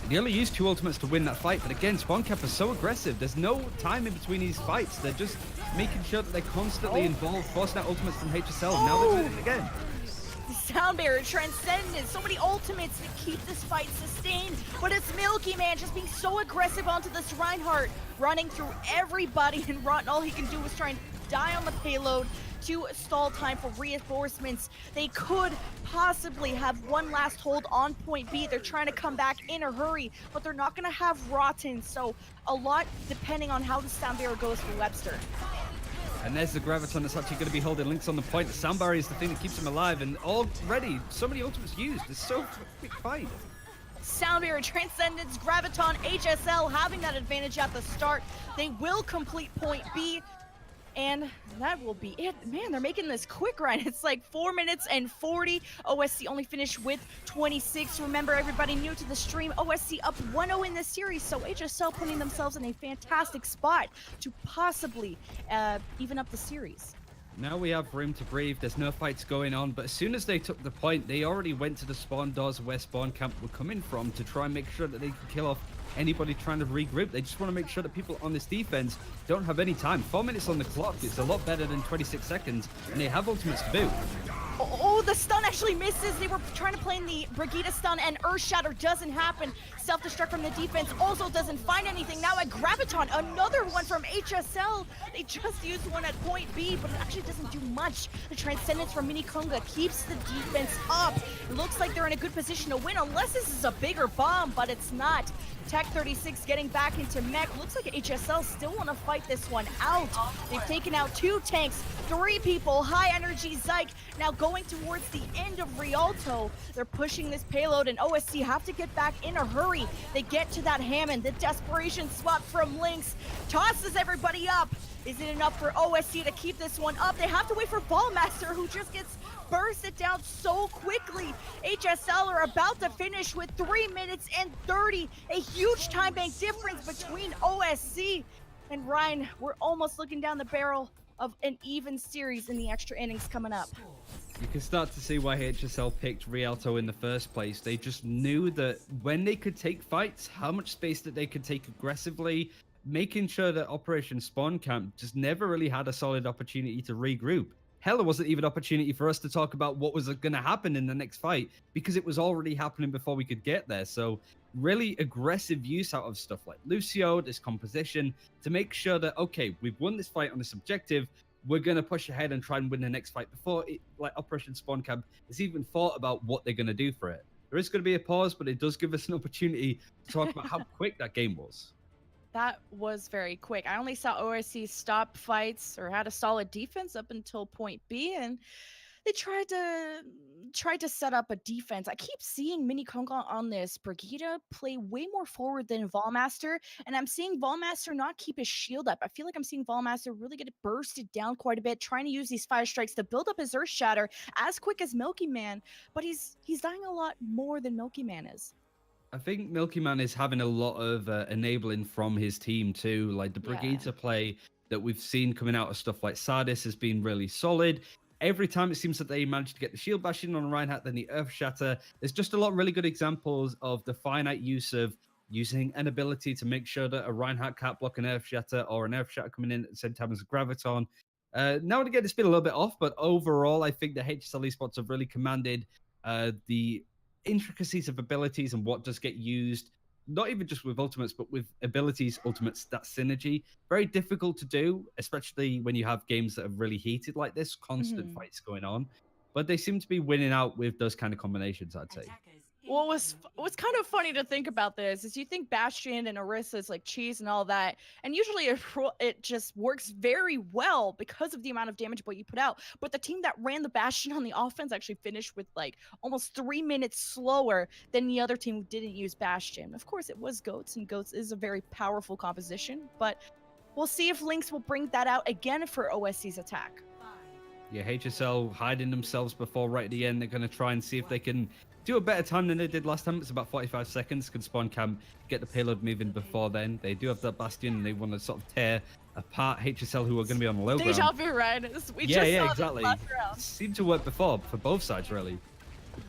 They only used 2 ultimates to win that fight, but again, SpawnCap is so aggressive. There's no time in between these fights. They're just making sure that they're constantly involved, forcing out ultimates from HSL. Now they're doing it again.
The sound barrier, Transcendence, so many ultimates to keep this fight sustained, but it's Milky Man just being so aggressive onto this Reinhardt, running through everybody, and Rotten, all he can do is try and die on the payload to stall time for reinforcements. They could possibly have one last hold on point B. They're trying to come back in a hurry, but they're not going to have Rotten, so a lot depending on how the sound barrier goes for Webster.
And there's the Graviton that's actually going to be holding Lynx on the point. The sound barrier is the thing that keeps him alive, and already so many ultimates used. It's so quick fight.
Sound barrier, Transcendence, Graviton, HSL having that advantage at the start. They will complete point B. And that will be it. Man, they're making this quick, Ryan. It's like 4 minutes and 40. OSC only finished with 26. Remember, everybody new to the stream, OSC up 1-0 in this series. So HSL putting themselves in a fantastic spot to possibly even up the series.
Now we have room to breathe. There's no fights going on, but as soon as they took the point, they already went to the spawn doors where spawn camp were coming from to try and make sure that they could kill off anybody trying to regroup. They just want to make sure that people on this defense don't have any time. 4 minutes on the clock is a lot better than 26 seconds, and they have ultimates to boot.
Oh, the stun actually misses. They were trying to play in the Brigitte stun, and Earth Shatter doesn't happen. Self-destruct from the defense also doesn't find anything. Now at Graviton, another one from HSL. They just used one at point B, but it actually doesn't do much. The Transcendence from Minikunga keeps the defense up. It looks like they're in a good position to win, unless this is a bigger bomb, but it's not. Tech 36 getting back into mech. Looks like HSL still want to fight this one out. They've taken out 2 tanks, 3 people, high energy Zyke. Now going towards the end of Rialto. They're pushing this payload, and OSC have to get back in a hurry. They get to that Hammond. The desperation swap from Lynx tosses everybody up. Is it enough for OSC to keep this one up? They have to wait for Ballmaster, who just gets bursted down so quickly. HSL are about to finish with 3 minutes and 30. A huge time bank difference between OSC and Ryan. We're almost looking down the barrel of an even series in the extra innings coming up.
You can start to see why HSL picked Rialto in the first place. They just knew that when they could take fights, how much space that they could take aggressively, making sure that Operation Spawn Camp just never really had a solid opportunity to regroup. Hell, there wasn't even an opportunity for us to talk about what was going to happen in the next fight because it was already happening before we could get there. So really aggressive use out of stuff like Lucio, this composition, to make sure that, okay, we've won this fight on this objective, we're going to push ahead and try and win the next fight before it, like Operation Spawn Camp has even thought about what they're going to do for it. There is going to be a pause, but it does give us an opportunity to talk about how quick that game was.
That was very quick. I only saw OSC stop fights or had a solid defense up until point B, and they tried to set up a defense. I keep seeing Minikunga on this Brigitte play way more forward than Volmaster, and I'm seeing Volmaster not keep his shield up. I feel like I'm seeing Volmaster really get bursted down quite a bit, trying to use these fire strikes to build up his Earth Shatter as quick as Milky Man, but he's dying a lot more than Milky Man is.
I think Milky Man is having a lot of enabling from his team too. Like the Brigitte play that we've seen coming out of stuff like Sardis has been really solid. Every time it seems that they manage to get the shield bashing on Reinhardt, then the Earth Shatter. There's just a lot of really good examples of the finite use of using an ability to make sure that a Reinhardt can't block an Earth Shatter or an Earth Shatter coming in at the same time as a Graviton. Now and again, it's been a little bit off, but overall, I think the HSL esports have really commanded the intricacies of abilities and what does get used, not even just with ultimates, but with abilities, ultimates, that synergy. Very difficult to do, especially when you have games that are really heated like this, constant fights going on. But they seem to be winning out with those kind of combinations, I'd say.
Well, what's kind of funny to think about this is you think Bastion and Orisa is like cheese and all that, and usually it just works very well because of the amount of damage what you put out. But the team that ran the Bastion on the offense actually finished with like almost 3 minutes slower than the other team who didn't use Bastion. Of course, it was Goats, and Goats is a very powerful composition, but we'll see if Lynx will bring that out again for OSC's attack.
Yeah, HSL hiding themselves before right at the end. They're going to try and see if they can do a better time than they did last time. It's about 45 seconds. Can Spawn Camp get the payload moving before then? They do have that Bastion, and they want to sort of tear apart HSL, who are going to be on the low
Deja
ground.
vu, right? We
Yeah,
just
yeah,
saw
exactly.
this last round.
Seemed to work before for both sides, really.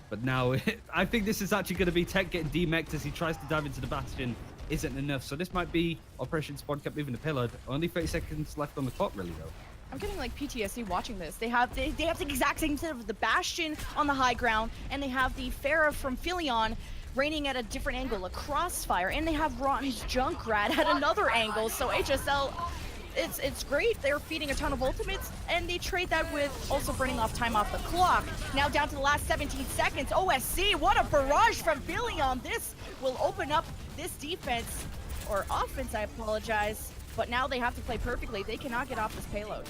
But now, I think this is actually going to be Tech getting demeched as he tries to dive into the Bastion. Isn't enough. So this might be Operation Spawn Camp moving the payload. Only 30 seconds left on the clock, really, though.
I'm getting like PTSD watching this. They have the exact same set of the Bastion on the high ground, and they have the Pharah from Philion raining at a different angle, a crossfire, and they have Rotten's Junkrat at another angle. So HSL, it's great. They're feeding a ton of ultimates, and they trade that with also burning off time off the clock. Now down to the last 17 seconds. OSC, what a barrage from Philion. This will open up this defense, or offense, I apologize. But now they have to play perfectly. They cannot get off this payload.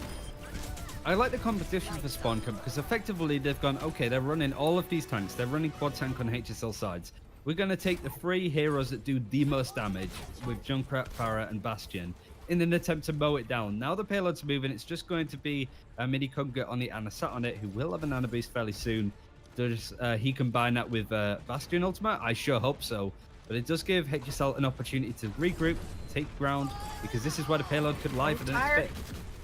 I like the competition for Spawn Camp because effectively they've gone, okay, they're running all of these tanks. They're running quad tank on HSL sides. We're going to take the 3 heroes that do the most damage with Junkrat, Pharah, and Bastion in an attempt to mow it down. Now the payload's moving. It's just going to be a mini Kunga on the Anasat on it, who will have a Nano Boost fairly soon. Does he combine that with Bastion Ultimate? I sure hope so. But it does give HSL an opportunity to regroup, take ground, because this is where the payload could lie for the next bit.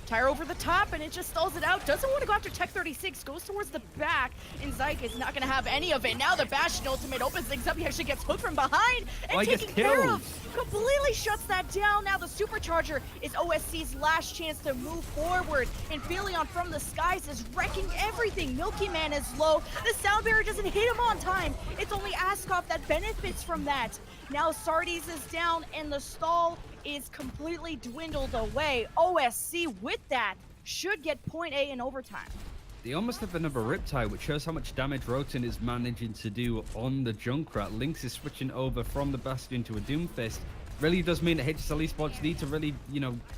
Tire over the top, and it just stalls it out. Doesn't want to go after Tech 36. Goes towards the back, and Zyke is not going to have any of it. Now the Bastion ultimate opens things up. He actually gets hooked from behind and taken care of. Completely shuts that down. Now the Supercharger is OSC's last chance to move forward. And Philion from the skies is wrecking everything. Milky Man is low. The sound barrier doesn't hit him on time. It's only Askov that benefits from that. Now Sardes is down, and the stall is completely dwindled away. OSC with that should get point A in overtime.
They almost have another Riptide, which shows how much damage Roten is managing to do on the Junkrat. Lynx is switching over from the Bastion to a Doomfist. Really does mean that HSL Esports need to really,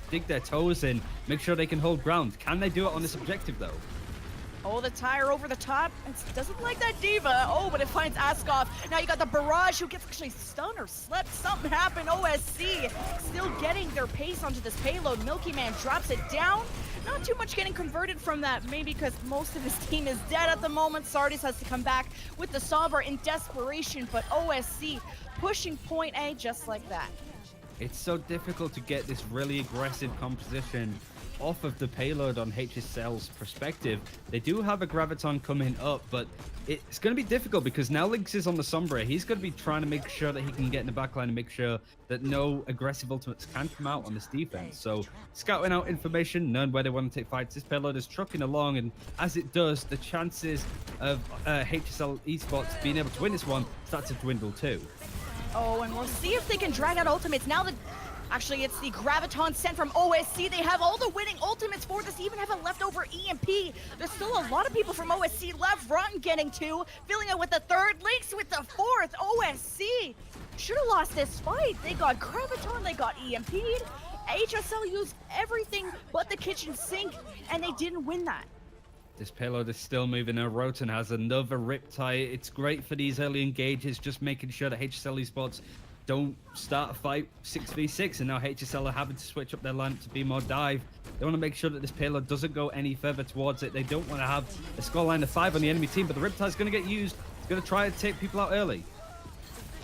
dig their toes in, make sure they can hold ground. Can they do it on this objective, though?
Oh, the tire over the top. It doesn't like that Diva. Oh, but it finds Askov. Now you got the Barrage who gets actually stunned or slept. Something happened. OSC still getting their pace onto this payload. Milky Man drops it down. Not too much getting converted from that, maybe because most of his team is dead at the moment. Sardes has to come back with the Sombra in desperation, but OSC pushing point A just like that.
It's so difficult to get this really aggressive composition off of the payload on HSL's perspective. They do have a Graviton coming up, but it's going to be difficult because now Lynx is on the Sombra. He's going to be trying to make sure that he can get in the backline and make sure that no aggressive ultimates can come out on this defense. So scouting out information, knowing where they want to take fights. This payload is trucking along, and as it does, the chances of HSL Esports being able to win this one start to dwindle too.
Oh, and we'll see if they can drag out ultimates. Now actually, it's the Graviton sent from OSC. They have all the winning ultimates for this, even have a leftover EMP. There's still a lot of people from OSC left. Rotten getting 2, filling it with the 3rd, Lynx with the 4th. OSC should have lost this fight. They got Graviton, they got EMP'd. HSL used everything but the kitchen sink, and they didn't win that.
This payload is still moving. Roten has another Riptide. It's great for these early engages, just making sure that HSL Esports don't start a fight 6v6, and now HSL are having to switch up their lineup to be more dive. They want to make sure that this payload doesn't go any further towards it. They don't want to have a scoreline of 5 on the enemy team, but the Riptide's going to get used. It's going to try to take people out early.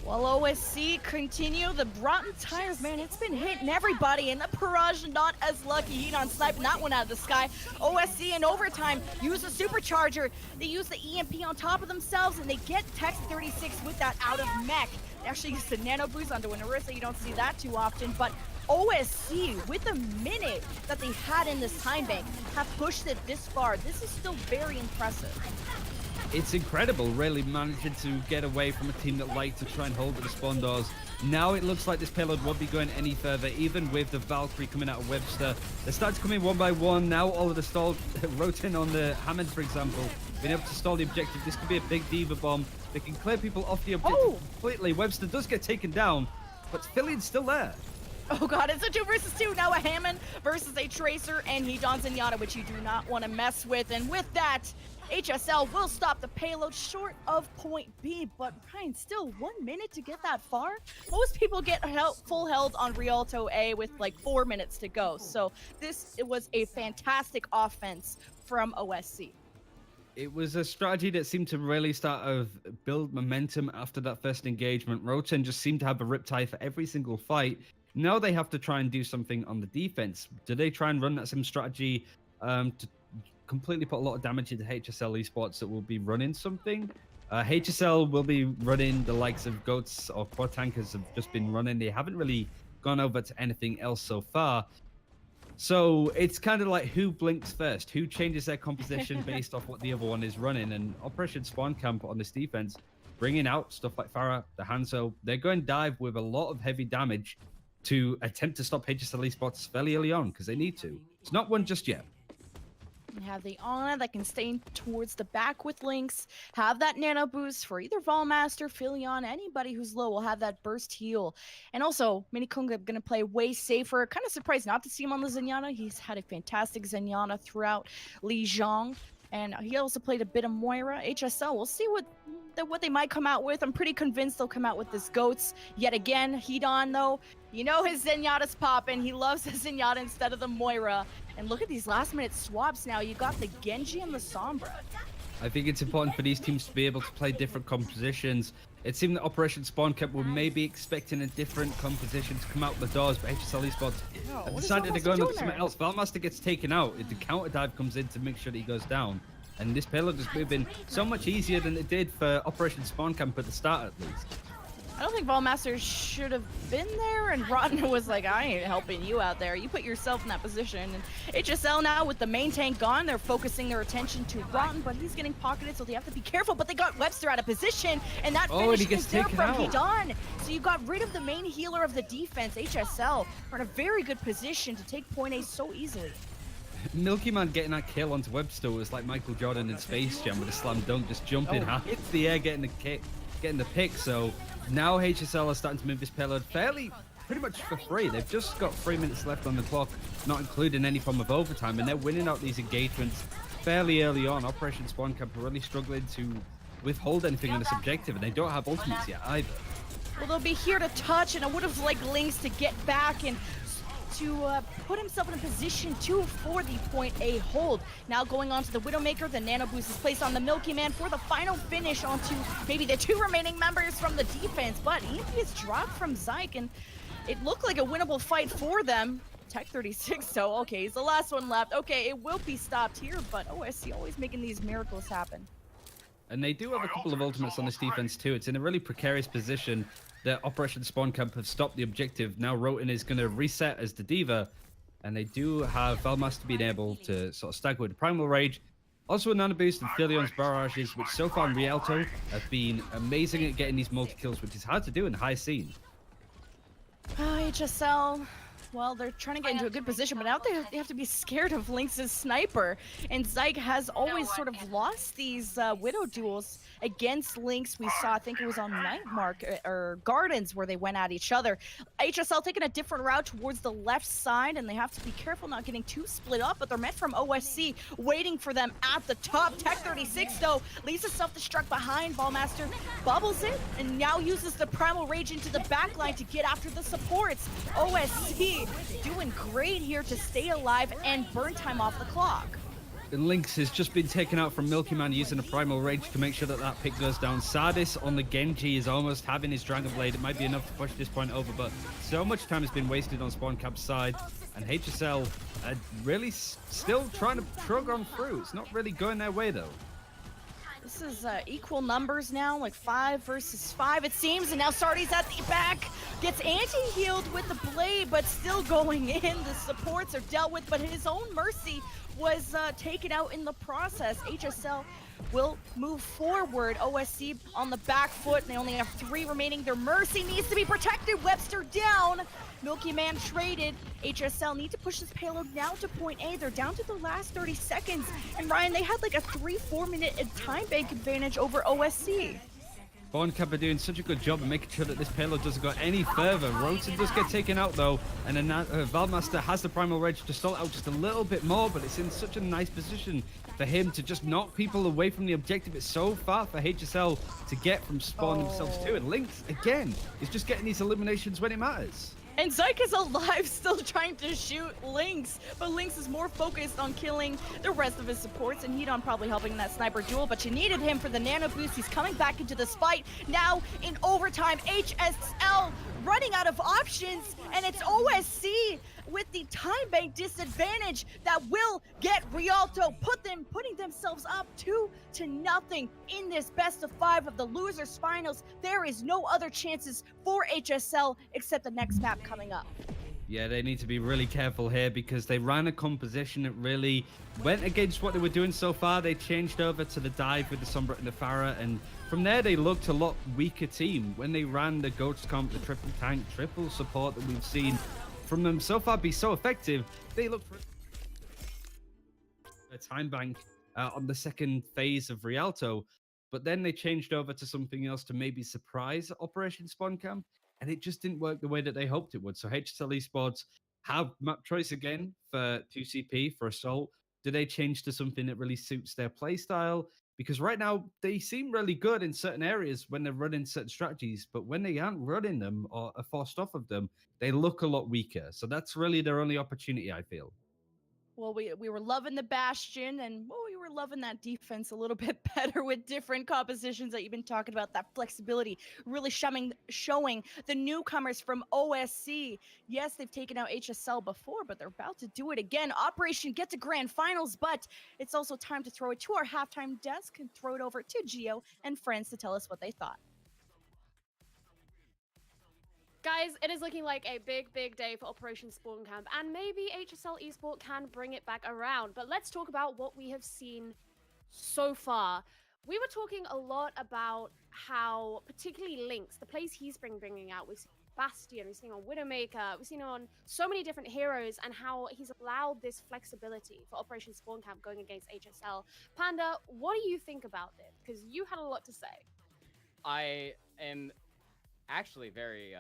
While OSC continue, the rotten tires, man, it's been hitting everybody, and the Barrage not as lucky. Heat on snipe, not one out of the sky. OSC in overtime use the Supercharger. They use the EMP on top of themselves, and they get Tech 36 with that out of mech. They actually use the Nano Boost onto an Orisa. You don't see that too often, but OSC, with the minute that they had in this time bank, have pushed it this far. This is still very impressive.
It's incredible, really managing to get away from a team that like to try and hold at the spawn doors. Now it looks like this payload won't be going any further, even with the Valkyrie coming out of Webster. They're starting to come in one by one. Now all of the stall, Roten on the Hammond, for example, being able to stall the objective. This could be a big Diva bomb. They can clear people off the objective completely. Webster does get taken down, but Philion's still there.
Oh god, it's a 2 versus 2. Now a Hammond versus a Tracer and Hedon's Zenyatta, which you do not want to mess with. And with that, HSL will stop the payload short of point B. But Ryan, still 1 minute to get that far? Most people get full held on Rialto A with like 4 minutes to go. So it was a fantastic offense from OSC.
It was a strategy that seemed to really start to build momentum after that first engagement. Roten just seemed to have a riptide for every single fight. Now they have to try and do something on the defense. Do they try and run that same strategy to completely put a lot of damage into HSL esports that will be running something? HSL will be running the likes of Goats or Quad Tankers have just been running. They haven't really gone over to anything else so far. So it's kind of like who blinks first, who changes their composition based off what the other one is running. And Operation Spawn Camp on this defense, bringing out stuff like Farah, the Hanzo, they're going dive with a lot of heavy damage to attempt to stop HSL esports fairly early on because they need to. It's not one just yet.
You have the Ana that can stay towards the back with Lynx, have that nano boost for either Volmaster, Philion, anybody who's low will have that burst heal. And also, Minikunga going to play way safer. Kind of surprised not to see him on the Zenyatta. He's had a fantastic Zenyatta throughout Lijiang. And he also played a bit of Moira. HSL, we'll see what they might come out with. I'm pretty convinced they'll come out with this Goats. Yet again, Hedon, though, you know his Zenyatta's popping. He loves the Zenyatta instead of the Moira. And look at these last-minute swaps now. You got the Genji and the Sombra.
I think it's important for these teams to be able to play different compositions. It seemed that Operation Spawn Camp were maybe expecting a different composition to come out the doors, but HSL esports decided to go and look at something else. Valmaster gets taken out. The counter dive comes in to make sure that he goes down. And this payload is moving so much easier than it did for Operation Spawn Camp at the start, at least.
I don't think Volmaster should have been there, and Rotten was like, I ain't helping you out there. You put yourself in that position. And HSL now, with the main tank gone, they're focusing their attention to Rotten, but he's getting pocketed, so they have to be careful. But they got Webster out of position, and that finish is there from Hedon. So you got rid of the main healer of the defense. HSL are in a very good position to take point A so easily.
Milky Man getting that kill onto Webster was like Michael Jordan in Space Jam with a slam dunk, just jumping high into the air, getting the kick, getting the pick. So now HSL are starting to move this payload pretty much for free. They've just got 3 minutes left on the clock, not including any form of overtime, and they're winning out these engagements fairly early on. Operation Spawn Camp are really struggling to withhold anything on this objective, and they don't have ultimates yet either.
Well, they'll be here to touch, and I would have liked Lynx to get back and to put himself in a position for the point A hold. Now going on to the Widowmaker, the Nano Boost is placed on the Milky Man for the final finish onto maybe the 2 remaining members from the defense, but EMP is dropped from Zyke, and it looked like a winnable fight for them. Tech 36, so okay, he's the last one left. Okay, it will be stopped here, but OSC always making these miracles happen.
And they do have a couple of ultimates on this defense too. It's in a really precarious position that Operation Spawn Camp have stopped the objective. Now Roten is going to reset as the Diva, and they do have Valmaster being able to sort of stagger with the Primal Rage. Also a Nano Boost and Philion's Barrages, which so far in Rialto have been amazing at getting these multi-kills, which is hard to do in high scene.
HSL, well, they're trying to get into a good position, but now they have to be scared of Lynx's sniper. And Zyke has always sort of lost these Widow duels against Lynx. We saw, I think it was on Nightmark or Gardens, where they went at each other. HSL taking a different route towards the left side, and they have to be careful not getting too split up, but they're met from OSC waiting for them at the top. Tech 36, though, leaves a self-destruct behind. Ballmaster bubbles it, and now uses the Primal Rage into the backline to get after the supports. OSC doing great here to stay alive and burn time off the clock.
And Lynx has just been taken out from Milky Man using a Primal Rage to make sure that that pick goes down. Sardis on the Genji is almost having his Dragon Blade. It might be enough to push this point over, but so much time has been wasted on Spawn Camp's side, and HSL are really still trying to trug on through. It's not really going their way, though.
This is equal numbers now, like 5 versus 5 it seems, and now Sardi's at the back, gets anti-healed with the blade, but still going in. The supports are dealt with, but his own Mercy was taken out in the process. HSL will move forward. OSC on the back foot, and they only have 3 remaining. Their Mercy needs to be protected. Webster down. Milky Man traded. HSL need to push this payload now to point A. They're down to the last 30 seconds. And Ryan, they had like a 3-4 minute time bank advantage over OSC.
Borncamp are doing such a good job of making sure that this payload doesn't go any further. Roten does get taken out though, and then Valmaster has the Primal Rage to stall out just a little bit more, but it's in such a nice position for him to just knock people away from the objective. It's so far for HSL to get from spawn themselves too, and Lynx, again, is just getting these eliminations when it matters.
And Zyke is alive, still trying to shoot Lynx, but Lynx is more focused on killing the rest of his supports, and Hedon probably helping in that sniper duel, but you needed him for the nano boost. He's coming back into this fight. Now, in overtime, HSL running out of options, and it's OSC with the time bank disadvantage that will get Rialto, putting themselves up 2-0 in this best of 5 of the losers finals. There is no other chances for HSL except the next map coming up.
Yeah, they need to be really careful here because they ran a composition that really went against what they were doing so far. They changed over to the dive with the Sombra and the Pharah, and from there they looked a lot weaker team. When they ran the Goats comp, the triple tank, triple support that we've seen from them so far be so effective, they looked for a time bank on the second phase of Rialto, but then they changed over to something else to maybe surprise Operation Spawn Camp, and it just didn't work the way that they hoped it would. So HSL Esports have map choice again for 2CP, for Assault. Do they change to something that really suits their playstyle? Because right now they seem really good in certain areas when they're running certain strategies, but when they aren't running them or are forced off of them, they look a lot weaker. So that's really their only opportunity, I feel.
Well, we were loving the Bastion, and we were loving that defense a little bit better with different compositions that you've been talking about, that flexibility, really showing the newcomers from OSC. Yes, they've taken out HSL before, but they're about to do it again. Operation get to grand finals, but it's also time to throw it to our halftime desk and throw it over to Gio and friends to tell us what they thought.
Guys, it is looking like a big day for Operation Spawn Camp, and maybe HSL Esport can bring it back around. But let's talk about what we have seen so far. We were talking a lot about how, particularly Lynx, the plays he's bringing out, we've seen Bastion, we've seen on Widowmaker, we've seen on so many different heroes, and how he's allowed this flexibility for Operation Spawn Camp going against HSL. Panda, what do you think about this? Because you had a lot to say.
I am actually very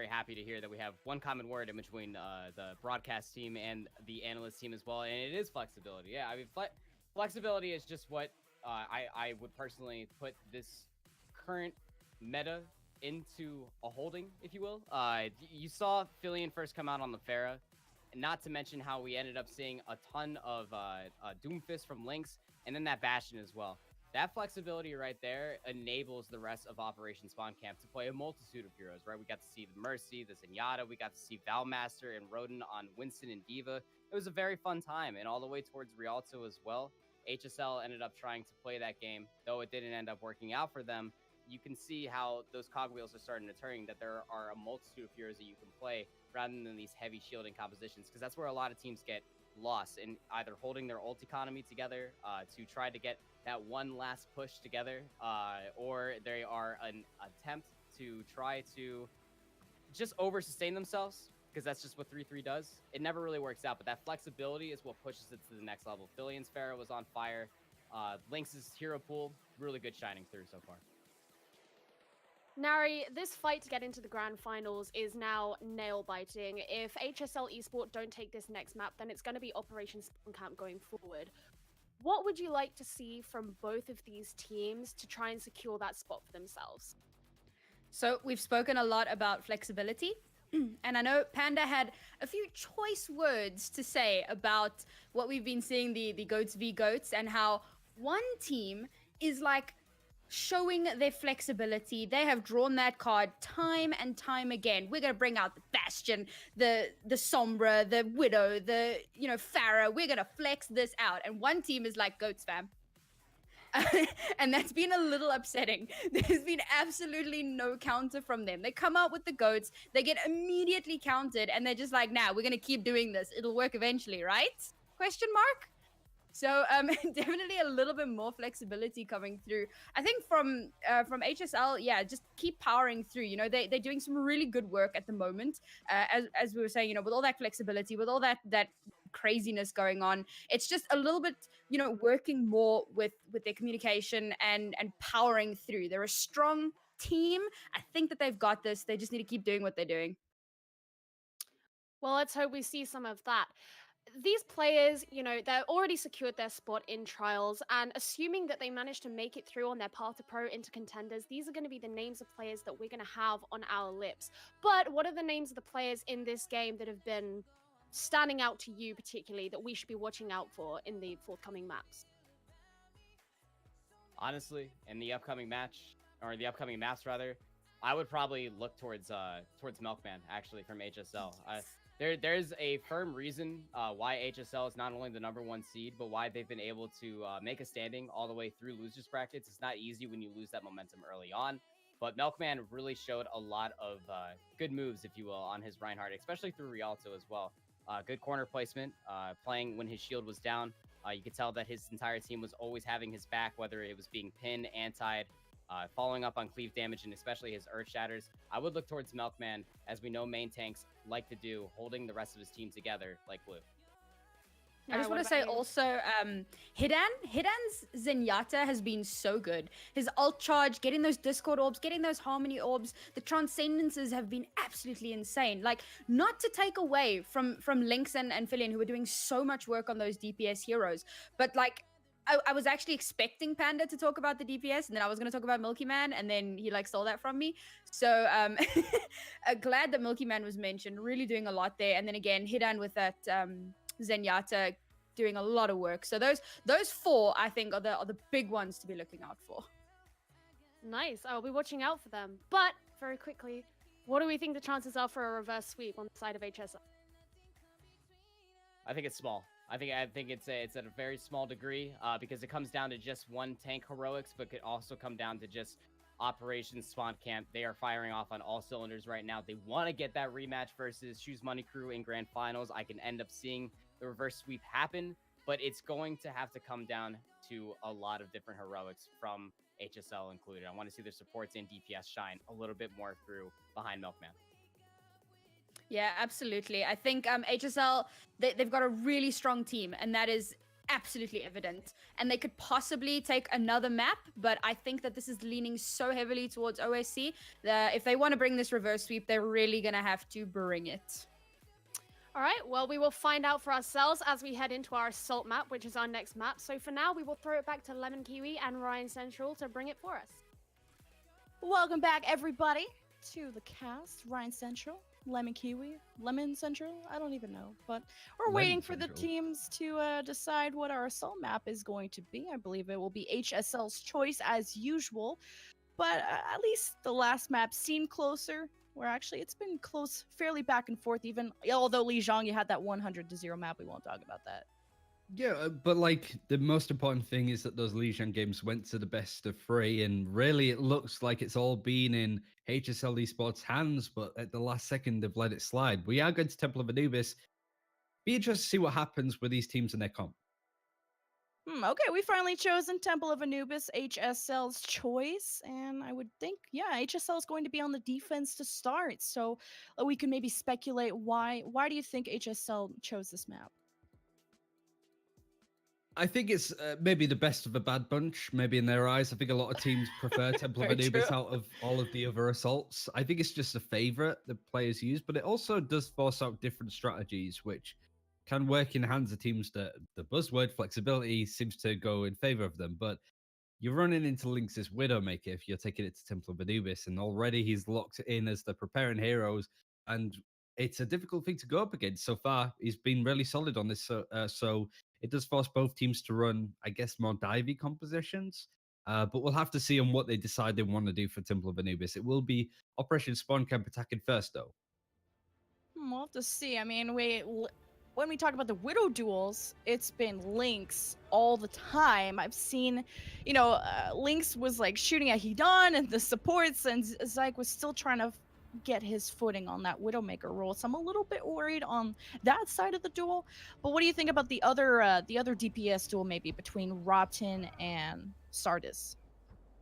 happy to hear that we have one common word in between the broadcast team and the analyst team as well, and it is flexibility. Yeah, I mean, flexibility is just what I would personally put this current meta into a holding, if you will. You saw Filion first come out on the Pharah, not to mention how we ended up seeing a ton of Doomfist from Lynx, and then that Bastion as well. That flexibility right there enables the rest of Operation Spawn Camp to play a multitude of heroes, right? We got to see the Mercy, the Zenyatta, we got to see Valmaster and Roden on Winston and Diva. It was a very fun time, and all the way towards Rialto as well. HSL ended up trying to play that game, though it didn't end up working out for them. You can see how those cogwheels are starting to turn, that there are a multitude of heroes that you can play rather than these heavy shielding compositions, because that's where a lot of teams get lost in either holding their ult economy together to try to get that one last push together, or they are an attempt to try to just over sustain themselves, because that's just what 3-3 does. It never really works out, but that flexibility is what pushes it to the next level. Fillion's Pharah was on fire. Lynx's hero pool, really good shining through so far.
Nari, this fight to get into the grand finals is now nail-biting. If HSL Esport don't take this next map, then it's going to be Operation Spawn Camp going forward. What would you like to see from both of these teams to try and secure that spot for themselves?
So we've spoken a lot about flexibility. And I know Panda had a few choice words to say about what we've been seeing, the Goats v Goats, and how one team is like showing their flexibility. They have drawn that card time and time again. We're going to bring out the Bastion, the Sombra, the Widow, the, Pharah. We're going to flex this out. And one team is like, Goats fam. And that's been a little upsetting. There's been absolutely no counter from them. They come out with the Goats, they get immediately countered, and they're just like, nah, we're going to keep doing this. It'll work eventually, right? Question mark? So definitely a little bit more flexibility coming through. I think from HSL, yeah, just keep powering through. They're doing some really good work at the moment. As we were saying, with all that flexibility, with all that craziness going on, it's just a little bit, working more with their communication and powering through. They're a strong team, I think that they've got this. They just need to keep doing what they're doing.
Well, let's hope we see some of that. These players, they're already secured their spot in trials, and assuming that they manage to make it through on their path to pro into contenders, these are going to be the names of players that we're going to have on our lips. But what are the names of the players in this game that have been standing out to you particularly that we should be watching out for in the forthcoming maps?
Honestly, in the upcoming match, or the upcoming maps rather, I would probably look towards Milkman actually from HSL. There's a firm reason why HSL is not only the #1 seed, but why they've been able to make a standing all the way through losers brackets. It's not easy when you lose that momentum early on, but Milkman really showed a lot of good moves, if you will, on his Reinhardt, especially through Rialto as well. Good corner placement, playing when his shield was down. You could tell that his entire team was always having his back, whether it was being pinned, antied, following up on cleave damage, and especially his earth shatters. I would look towards Milkman, as we know main tanks like to do, holding the rest of his team together like Blue.
I just want to say also, Hidan's Zenyatta has been so good. His ult charge, getting those Discord orbs, getting those Harmony orbs, the transcendences have been absolutely insane. Like, not to take away from Lynx and Filion, who are doing so much work on those DPS heroes, but like, I was actually expecting Panda to talk about the DPS, and then I was going to talk about Milky Man, and then he like stole that from me. So glad that Milky Man was mentioned, really doing a lot there. And then again, Hidan with that Zenyatta doing a lot of work. So those four, I think, are the big ones to be looking out for.
Nice. I'll be watching out for them. But very quickly, what do we think the chances are for a reverse sweep on the side of HSL?
I think it's small. I think it's at a very small degree because it comes down to just one tank heroics, but could also come down to just Operation Spawn Camp. They are firing off on all cylinders right now. They want to get that rematch versus Shoes Money Crew in grand finals. I can end up seeing the reverse sweep happen, but it's going to have to come down to a lot of different heroics from HSL included. I want to see their supports and DPS shine a little bit more through behind Milkman.
Yeah, absolutely. I think HSL, they've got a really strong team, and that is absolutely evident. And they could possibly take another map, but I think that this is leaning so heavily towards OSC that if they want to bring this reverse sweep, they're really going to have to bring it.
All right, well, we will find out for ourselves as we head into our Assault map, which is our next map. So for now, we will throw it back to Lemon Kiwi and Ryan Central to bring it for us.
Welcome back, everybody, to the cast. Ryan Central, Lemon Kiwi, Lemon Central, I don't even know. But we're
Lemon
waiting for
Central.
the teams to decide what our Assault map is going to be. I believe it will be HSL's choice as usual. But at least the last map seemed closer. Where actually it's been close, fairly back and forth, even although Li Zhang, you had that 100-0 map. We won't talk about that.
Yeah, but like the most important thing is that those Lijiang games went to the best of 3, and really it looks like it's all been in HSL Esports' hands, but at the last second they've let it slide. We are going to Temple of Anubis. Be interested to see what happens with these teams and their comp.
Okay, we finally chosen Temple of Anubis, HSL's choice, and I would think, yeah, HSL is going to be on the defense to start. So we can maybe speculate why. Why do you think HSL chose this map?
I think it's maybe the best of a bad bunch, maybe in their eyes. I think a lot of teams prefer Temple of
Very
Anubis
true.
out of all of the other assaults. I think it's just a favorite the players use, but it also does force out different strategies, which can work in the hands of teams that the buzzword flexibility seems to go in favor of them. But you're running into Lynx's Widowmaker if you're taking it to Temple of Anubis, and already he's locked in as the preparing heroes, and it's a difficult thing to go up against. So far, he's been really solid on this, so it does force both teams to run, I guess, more divey compositions. But we'll have to see on what they decide they want to do for Temple of Anubis. It will be Operation Spawn Camp attacking first, though.
We'll have to see. I mean, when we talk about the Widow duels, it's been Lynx all the time. I've seen, Lynx was like shooting at Hidan and the supports, and Zyke was still trying to get his footing on that Widowmaker role. So I'm a little bit worried on that side of the duel. But what do you think about the other DPS duel, maybe between Rotten and Sardis?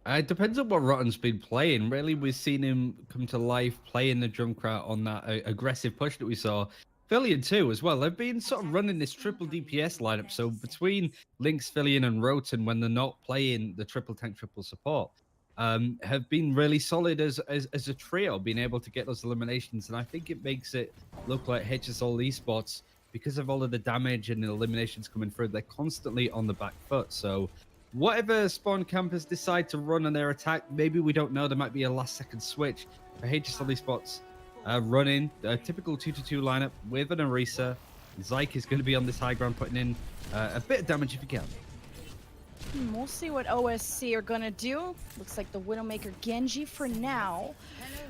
It depends on what Rotten's been playing. Really, we've seen him come to life playing the Junkrat on that aggressive push that we saw. Filion too, as well. They've been sort of running this triple DPS lineup. So between Lynx, Filion, and Roten, when they're not playing the triple tank, triple support, have been really solid as a trio, being able to get those eliminations. And I think it makes it look like HSL Esports, because of all of the damage and the eliminations coming through, they're constantly on the back foot. So whatever spawn campers decide to run on their attack, maybe we don't know. There might be a last-second switch for HSL Esports running a typical 2-2 lineup with an Orisa. Zyke is going to be on this high ground, putting in a bit of damage if he can.
We'll see what OSC are gonna do. Looks like the Widowmaker Genji for now.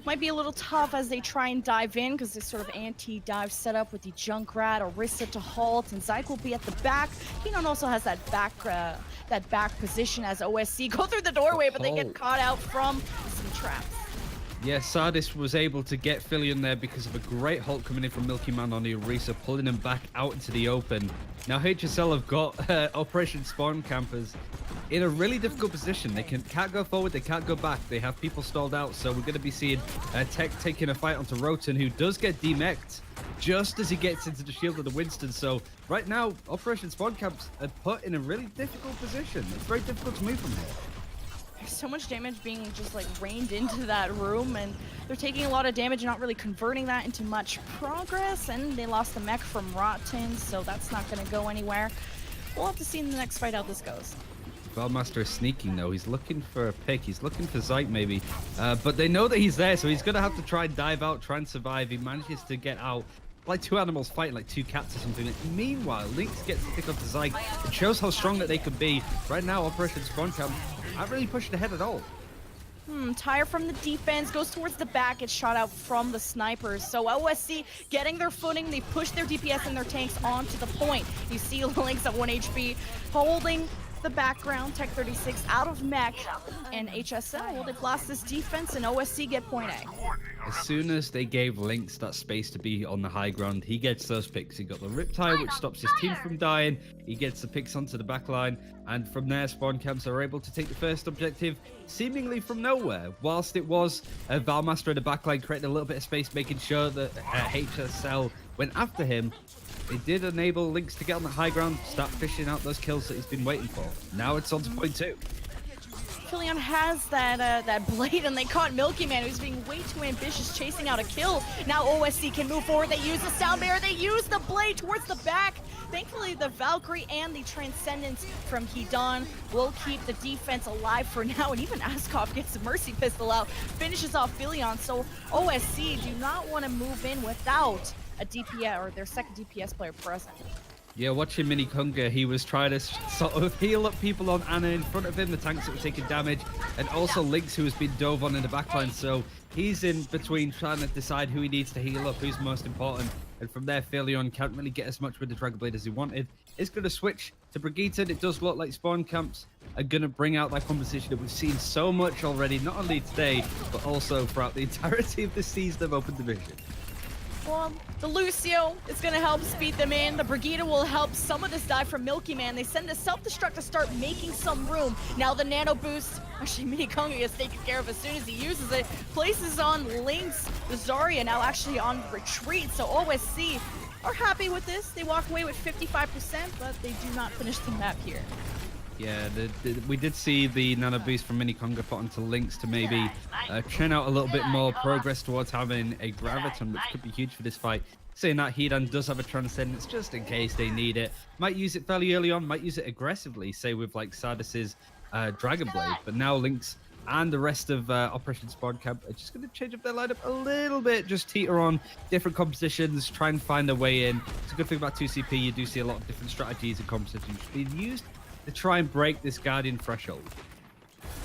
Might be a little tough as they try and dive in, because this sort of anti-dive setup with the Junkrat, Orisa to halt, and Zyke will be at the back. Kenon also has that back position as OSC go through the doorway, but they get caught out from some traps.
Yeah, Sardis was able to get Philion there because of a great halt coming in from Milky Man on the Orisa, pulling him back out into the open. Now HSL have got Operation Spawn Campers in a really difficult position. They can't go forward, they can't go back. They have people stalled out, so we're going to be seeing Tech taking a fight onto Roten, who does get demeched just as he gets into the shield of the Winston. So right now, Operation Spawn Camps are put in a really difficult position. It's very difficult to move from here.
There's so much damage being just like rained into that room, and they're taking a lot of damage and not really converting that into much progress. And they lost the mech from Rotten, so that's not going to go anywhere. We'll have to see in the next fight how this goes.
Valmaster is sneaking though. He's looking for a pick. He's looking for Zyke maybe. But they know that he's there, so he's going to have to try and dive out, try and survive. He manages to get out. Like two animals fighting like two cats or something. Meanwhile, Lynx gets to pick up the Zyke. It shows how strong that they could be. Right now, Operation Spawn Camp aren't really pushing ahead at all.
Tire from the defense goes towards the back. It's shot out from the snipers. So OSC getting their footing. They push their DPS and their tanks onto the point. You see Lynx at 1 HP holding the background. Tech 36 out of mech, and HSL, well, they blast this defense, and OSC get point A.
As soon as they gave Lynx that space to be on the high ground, he gets those picks. He got the Riptide, which stops his team from dying. He gets the picks onto the back line, and from there, Spawn Camps are able to take the first objective, seemingly from nowhere. Whilst it was Valmaster in the back line creating a little bit of space, making sure that HSL went after him, it did enable Lynx to get on the high ground, start fishing out those kills that he's been waiting for. Now it's on to point 2.
Philion has that blade, and they caught Milky Man, who's being way too ambitious, chasing out a kill. Now OSC can move forward. They use the Sound Bear. They use the blade towards the back. Thankfully, the Valkyrie and the Transcendence from Hidan will keep the defense alive for now. And even Askov gets the Mercy Pistol out, finishes off Philion. So OSC do not want to move in without a DPS or their second DPS player present.
Yeah, watching Mini Kunga, he was trying to sort of heal up people on Anna in front of him, the tanks that were taking damage, and also Lynx, who has been dove on in the backline. So he's in between trying to decide who he needs to heal up, who's most important. And from there, Philion can't really get as much with the Dragon Blade as he wanted. It's going to switch to Brigitte. It does look like Spawn Camps are going to bring out that competition that we've seen so much already, not only today, but also throughout the entirety of the season of Open Division.
Well, the Lucio is going to help speed them in. The Brigitte will help some of this dive from Milky Man. They send a self-destruct to start making some room. Now the Nano Boost, actually Mini Konga gets taken care of as soon as he uses it. Places on Lynx. The Zarya now actually on retreat. So OSC are happy with this. They walk away with 55%, but they do not finish the map here.
Yeah, we did see the Nano Boost from Mini Konga put onto Lynx to maybe churn out a little bit more progress towards having a Graviton, which could be huge for this fight. Saying that, Hidan does have a Transcendence just in case they need it. Might use it fairly early on, might use it aggressively, say with like Sardis's Dragon Blade. But now Lynx and the rest of Operation Spawn Camp are just going to change up their lineup a little bit, just teeter on different compositions, try and find their way in. It's a good thing about 2CP, you do see a lot of different strategies and compositions being used to try and break this Guardian threshold.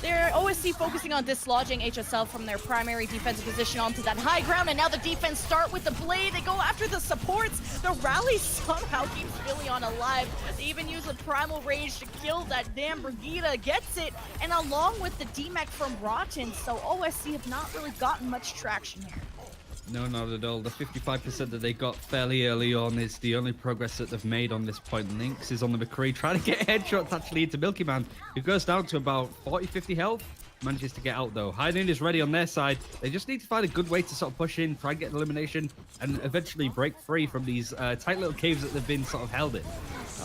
They're OSC focusing on dislodging HSL from their primary defensive position onto that high ground, and now the defense start with the blade. They go after the supports. The rally somehow keeps Philion alive. They even use a Primal Rage to kill that damn Brigitte. Gets it, and along with the DMAC from Rotten, so OSC have not really gotten much traction here.
No, not at all. The 55% that they got fairly early on is the only progress that they've made on this point. Lynx is on the McCree trying to get headshots actually into Milky Man, who goes down to about 40-50 health. Manages to get out though. High Noon is ready on their side. They just need to find a good way to sort of push in, try and get an elimination, and eventually break free from these tight little caves that they've been sort of held in.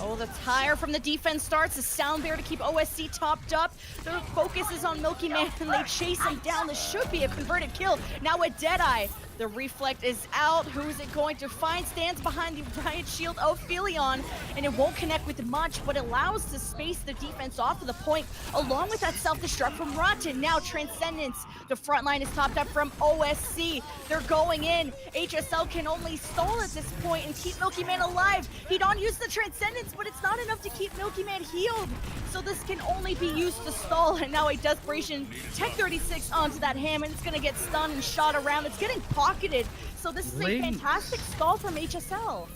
Oh, the tire from the defense starts. The sound there to keep OSC topped up. Their focus is on Milky Man, and they chase him down. This should be a converted kill. Now with Deadeye, the reflect is out. Who's it going to find? Stands behind the riot shield of Philion, and it won't connect with much, but allows to space the defense off of the point, along with that self-destruct from Rotten. Now Transcendence, the front line is topped up from OSC. They're going in. HSL can only stall at this point and keep Milky Man alive. He don't use the Transcendence, but it's not enough to keep Milky Man healed. So this can only be used to stall, and now a Desperation Tech 36 onto that Hammond. It's gonna get stunned and shot around. It's getting pocketed. So this is a fantastic stall from HSL.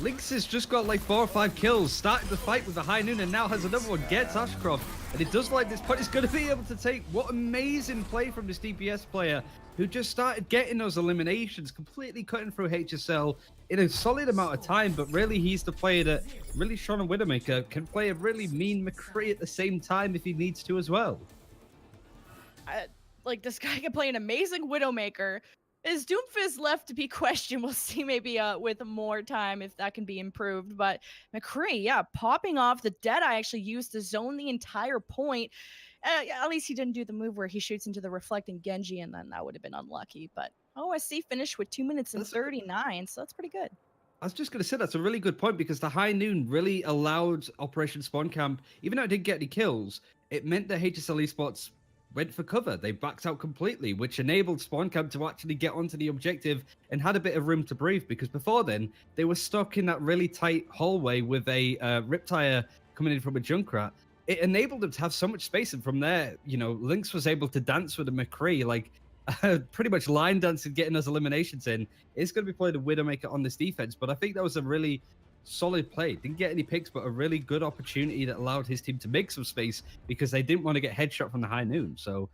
Lynx has just got like 4 or 5 kills, started the fight with the High Noon, and now has another one, gets Ashcroft. And it does like this point is going to be able to take. What amazing play from this DPS player who just started getting those eliminations, completely cutting through HSL in a solid amount of time. But really, he's the player that really Sean and Widowmaker can play a really mean McCree at the same time if he needs to as well.
Like, this guy can play an amazing Widowmaker. Is Doomfist left to be questioned? We'll see maybe with more time if that can be improved. But McCree, yeah, popping off. The Deadeye actually used to zone the entire point. At least he didn't do the move where he shoots into the reflecting Genji, and then that would have been unlucky. But OSC finished with 2 minutes and 39, so that's pretty good.
I was just going to say that's a really good point because the High Noon really allowed Operation Spawn Camp, even though it didn't get any kills, it meant that HSL Esports went for cover. They backed out completely, which enabled Spawn Camp to actually get onto the objective and had a bit of room to breathe, because before then they were stuck in that really tight hallway with a Riptire coming in from a Junkrat. It enabled them to have so much space, and from there, you know, Lynx was able to dance with the McCree, like pretty much line dancing, getting those eliminations in. It's going to be played a Widowmaker on this defense, but I think that was a really solid play. Didn't get any picks, but a really good opportunity that allowed his team to make some space because they didn't want to get headshot from the High Noon. So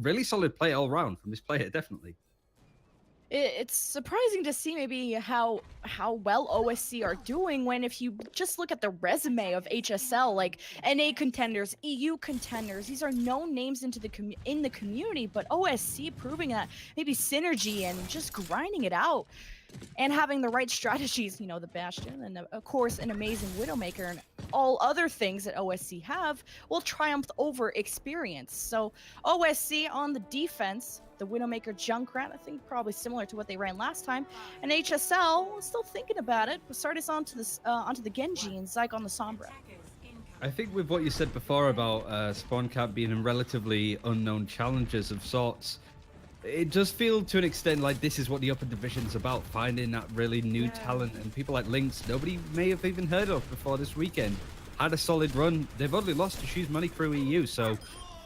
really solid play all around from this player, definitely.
It's surprising to see maybe how well OSC are doing when, if you just look at the resume of HSL, like NA contenders, EU contenders, these are known names in the community, but OSC proving that maybe synergy and just grinding it out and having the right strategies, you know, the Bastion and of course an amazing Widowmaker and all other things that OSC have will triumph over experience. So OSC on the defense, the Widowmaker Junkrat, I think probably similar to what they ran last time, and HSL still thinking about it. Sardis onto the Genji and Zyke on the Sombra.
I think with what you said before about Spawn Camp being in relatively unknown challenges of sorts, it does feel to an extent like this is what the upper division's about, finding that really new talent, and people like Lynx, nobody may have even heard of before this weekend, had a solid run. They've only lost to Shoes Money Crew EU, so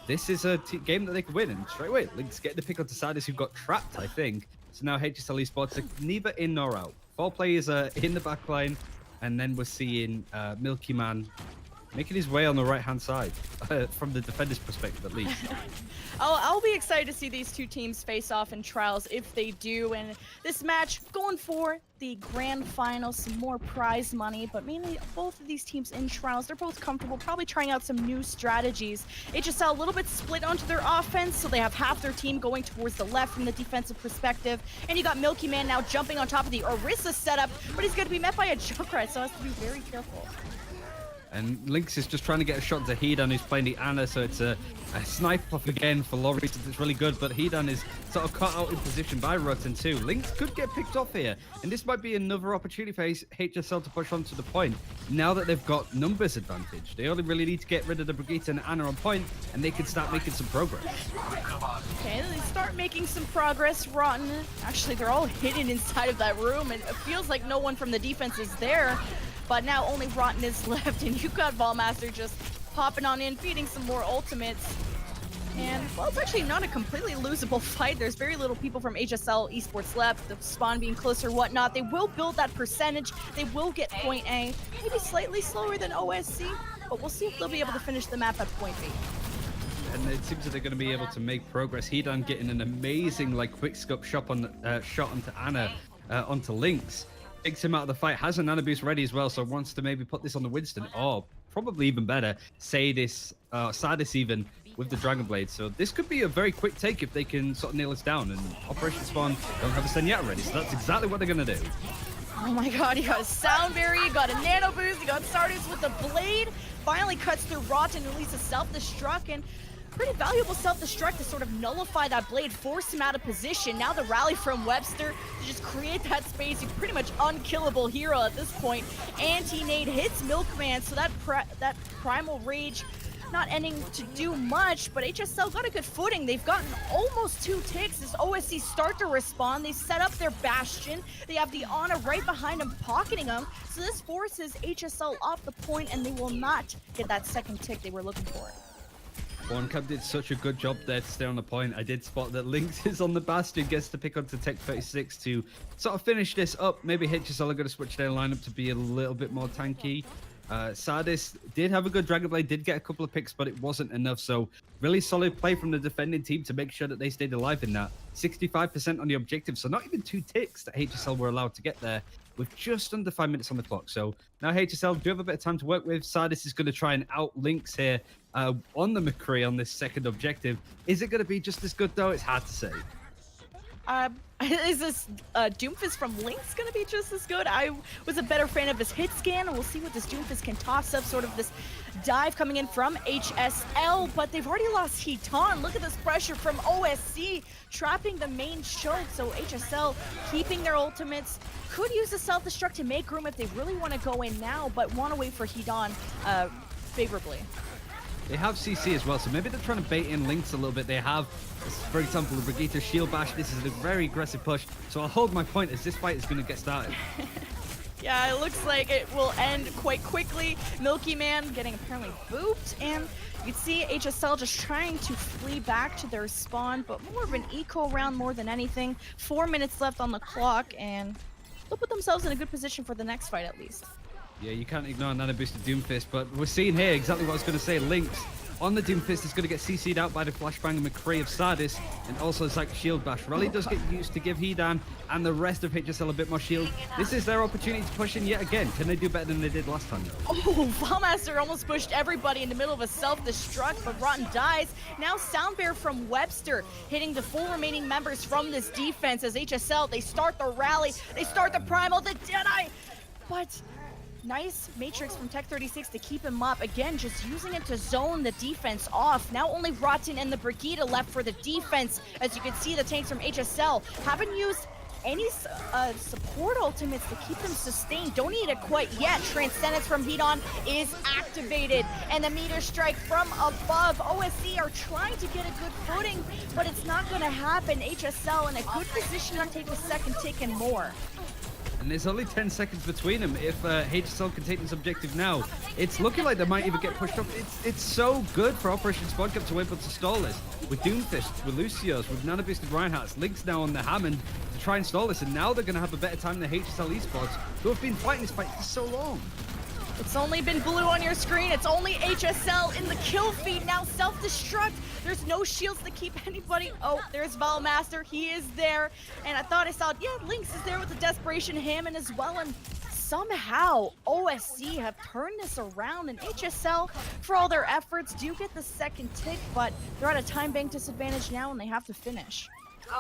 this is a game that they could win, and straight away, Lynx get the pick on Sadis, who got trapped, I think. So now HSL Esports are neither in nor out. 4 players are in the back line, and then we're seeing Milky Man making his way on the right-hand side, from the defender's perspective at least.
I'll be excited to see these two teams face off in Trials if they do, and this match going for the grand final, some more prize money, but mainly both of these teams in Trials, they're both comfortable, probably trying out some new strategies. HSL a little bit split onto their offense, so they have half their team going towards the left from the defensive perspective, and you got Milky Man now jumping on top of the Orisa setup, but he's going to be met by a Junkrat, so has to be very careful.
And Lynx is just trying to get a shot to Hedan, who's playing the Ana, so it's a snipe off again for Laurie. It's really good, but Hedan is sort of caught out in position by Rotten too. Lynx could get picked off here, and this might be another opportunity for HSL to push on to the point. Now that they've got numbers advantage, they only really need to get rid of the Brigitte and Ana on point, and they can start making some progress.
Okay, they start making some progress. Rotten, actually, they're all hidden inside of that room, and it feels like no one from the defense is there. But now only Rotten is left, and you've got Ballmaster just popping on in, feeding some more ultimates. And, well, it's actually not a completely losable fight. There's very little people from HSL Esports left, the spawn being closer, whatnot. They will build that percentage. They will get point A, maybe slightly slower than OSC, but we'll see if they'll be able to finish the map at point B.
And it seems that they're going to be able to make progress. Hedan getting an amazing, like, quick scope shot onto Ana, onto Lynx. Takes him out of the fight, has a nano boost ready as well, so wants to maybe put this on the Winston, or probably even better, Sadis even with the Dragon Blade. So this could be a very quick take if they can sort of nail us down, and Operation Spawn don't have a Zenyatta ready, so that's exactly what they're going to do.
Oh my god, he got a sound barrier, he got a nano boost, he got Sardis with the blade, finally cuts through Rotten and releases self-destruct, and pretty valuable self-destruct to sort of nullify that blade, force him out of position. Now the rally from Webster to just create that space. He's pretty much unkillable hero at this point. Anti-nade hits Milkman, so that Primal Rage not ending to do much, but HSL got a good footing. They've gotten almost 2 ticks as OSC start to respond. They set up their Bastion. They have the Ana right behind them, pocketing them. So this forces HSL off the point, and they will not get that second tick they were looking for.
Borncamp did such a good job there to stay on the point. I did spot that Lynx is on the Bastion, gets to pick onto Tech 36 to sort of finish this up. Maybe HSL are going to switch their lineup to be a little bit more tanky. Sardis did have a good Dragon Blade, did get a couple of picks, but it wasn't enough. So really solid play from the defending team to make sure that they stayed alive in that. 65% on the objective, so not even 2 ticks that HSL were allowed to get there with just under 5 minutes on the clock. So now HSL do have a bit of time to work with. Sardis is going to try and out Lynx here on the McCree on this second objective. Is it going to be just as good though? It's hard to say.
Is this Doomfist from Lynx gonna be just as good? I was a better fan of his hit scan, and we'll see what this Doomfist can toss up. Sort of this dive coming in from HSL, but they've already lost Heaton. Look at this pressure from OSC, trapping the main choke. So HSL keeping their ultimates. Could use the self-destruct to make room if they really want to go in now, but want to wait for Heaton favorably.
They have CC as well, so maybe they're trying to bait in Lynx a little bit. They have, for example, the Brigitte Shield Bash. This is a very aggressive push, so I'll hold my point as this fight is going to get started.
Yeah, it looks like it will end quite quickly. Milky Man getting apparently booped, and you can see HSL just trying to flee back to their spawn, but more of an eco round more than anything. 4 minutes left on the clock, and they'll put themselves in a good position for the next fight at least.
Yeah, you can't ignore Nano Boosted Doomfist, but we're seeing here exactly what I was going to say. Lynx on the Doomfist is going to get CC'd out by the Flashbang and McCree of Sardis, and also it's like Shield Bash. Rally does get used to give Hedan and the rest of HSL a bit more shield. This is their opportunity to push in yet again. Can they do better than they did last time, though?
Oh, Ballmaster almost pushed everybody in the middle of a self-destruct, but Rotten dies. Now Soundbear from Webster hitting the 4 remaining members from this defense as HSL, they start the rally, they start the Primal, the Deadeye, but nice Matrix from Tech 36 to keep him up. Again, just using it to zone the defense off. Now only Rotten and the Brigitte left for the defense. As you can see, the tanks from HSL haven't used any support ultimates to keep them sustained. Don't need it quite yet. Transcendence from Heaton is activated. And the meter strike from above. OSC are trying to get a good footing, but it's not going to happen. HSL in a good position to take the second tick and more.
And there's only 10 seconds between them. If HSL can take this objective now, it's looking like they might even get pushed up. It's so good for Operation Spodcamp to be able to stall this. With Doomfist, with Lucios, with Nano Boosted Reinhardt's, Lynx now on the Hammond to try and stall this. And now they're going to have a better time than the HSL esports, who have been fighting this fight for so long.
It's only been blue on your screen. It's only HSL in the kill feed. Now self-destruct. There's no shields to keep anybody. Oh, there's Valmaster. He is there. And I thought I saw, yeah, Lynx is there with the Desperation Hammond as well. And somehow OSC have turned this around. And HSL, for all their efforts, do get the second tick. But they're at a time bank disadvantage now and they have to finish.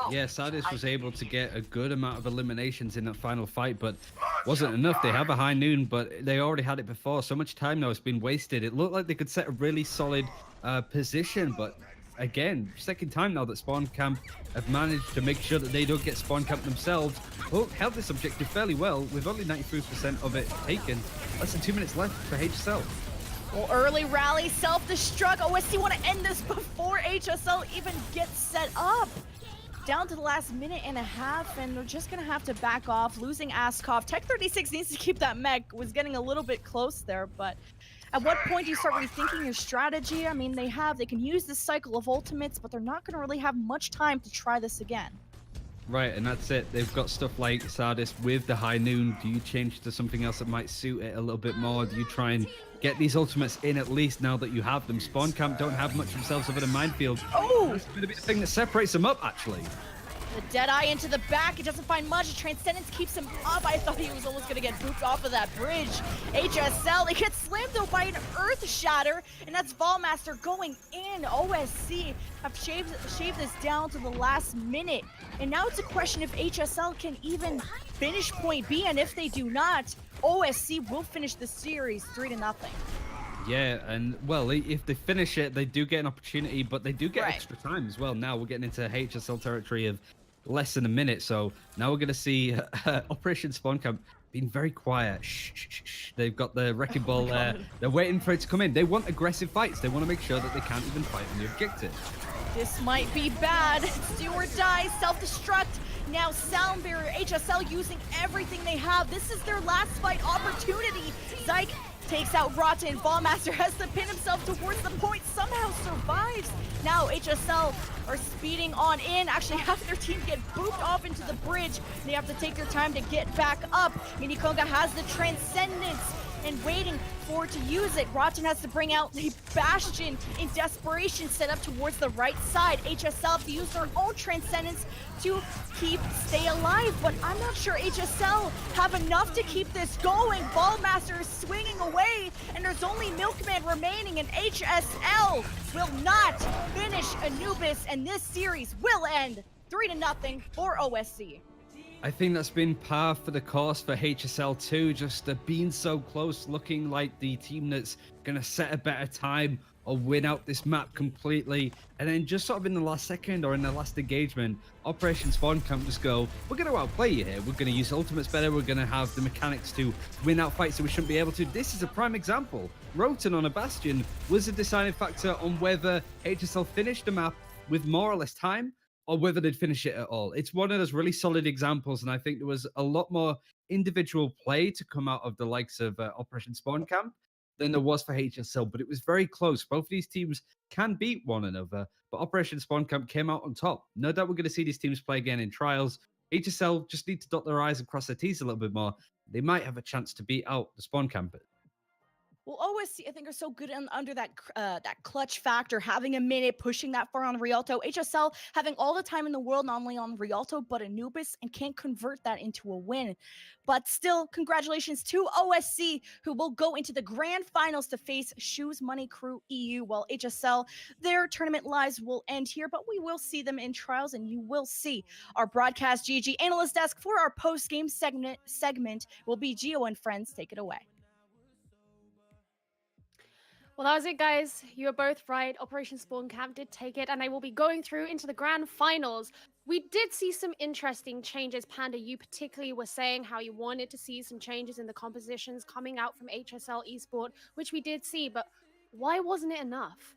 Yeah, Sardis was able to get a good amount of eliminations in that final fight, but wasn't enough. They have a high noon, but they already had it before. So much time now has been wasted. It looked like they could set a really solid position, but again, second time now that Spawn Camp have managed to make sure that they don't get Spawn Camp themselves. Well, held this objective fairly well with only 93% of it taken. Less than 2 minutes left for HSL.
Well, early rally, self-destruct. OSC want to end this before HSL even gets set up. Down to the last minute and a half, and they're just gonna have to back off, losing Askov. Tech 36 needs to keep that mech. Was getting a little bit close there, but at what point do you start rethinking your strategy? I mean, they can use this cycle of ultimates, but they're not gonna really have much time to try this again.
Right, and that's it. They've got stuff like Sardis with the high noon. Do you change to something else that might suit it a little bit more? Do you try and get these ultimates in at least now that you have them? Spawn Camp don't have much themselves other than Minefield.
Oh!
It's going to be the thing that separates them up, actually.
The Deadeye into the back. It doesn't find much. Transcendence keeps him up. I thought he was almost going to get booped off of that bridge. HSL, it gets slammed though by an Earth Shatter, and that's Ballmaster going in. OSC have shaved this down to the last minute. And now it's a question if HSL can even finish point B, and if they do not, OSC will finish the series 3-0.
Yeah, and well, if they finish it, they do get an opportunity, but they do get
Right.
extra time as well. Now we're getting into HSL territory of less than a minute, so now we're going to see Operation Spawn Camp being very quiet. Shh, shh, shh, shh. They've got the wrecking ball there. They're waiting for it to come in. They want aggressive fights. They want to make sure that they can't even fight on the objective.
This might be bad. Do or die, self-destruct. Now Sound Barrier, HSL using everything they have. This is their last fight opportunity. Zyke takes out Rotten. Ballmaster has to pin himself towards the point, somehow survives. Now HSL are speeding on in. Actually, half their team get booped off into the bridge. They have to take their time to get back up. Minikonga has the Transcendence and waiting for to use it. Rotten has to bring out the Bastion in desperation, set up towards the right side. HSL have to use their own Transcendence to stay alive, but I'm not sure HSL have enough to keep this going. Ballmaster is swinging away, and there's only Milkman remaining, and HSL will not finish Anubis, and this series will end 3-0 for OSC.
I think that's been par for the course for HSL too, just being so close, looking like the team that's going to set a better time or win out this map completely. And then just sort of in the last second or in the last engagement, Operation Spawn Camp just go, we're going to outplay you here. We're going to use ultimates better. We're going to have the mechanics to win out fights that we shouldn't be able to. This is a prime example. Roten on a Bastion was a deciding factor on whether HSL finished the map with more or less time, or whether they'd finish it at all. It's one of those really solid examples, and I think there was a lot more individual play to come out of the likes of Operation Spawn Camp than there was for HSL, but it was very close. Both of these teams can beat one another, but Operation Spawn Camp came out on top. No doubt we're going to see these teams play again in trials. HSL just need to dot their I's and cross their T's a little bit more. They might have a chance to beat out the Spawn Campers.
Well, OSC, I think, are so good under that clutch factor, having a minute, pushing that far on Rialto. HSL having all the time in the world, not only on Rialto, but Anubis, and can't convert that into a win. But still, congratulations to OSC, who will go into the grand finals to face Shoes Money Crew EU, while HSL, their tournament lives will end here, but we will see them in trials, and you will see our Broadcast.gg analyst desk for our post-game segment will be Gio and Friends. Take it away.
Well, that was it, guys. You were both right. Operation Spawn Camp did take it, and they will be going through into the grand finals. We did see some interesting changes. Panda, you particularly were saying how you wanted to see some changes in the compositions coming out from HSL Esport, which we did see, but why wasn't it enough?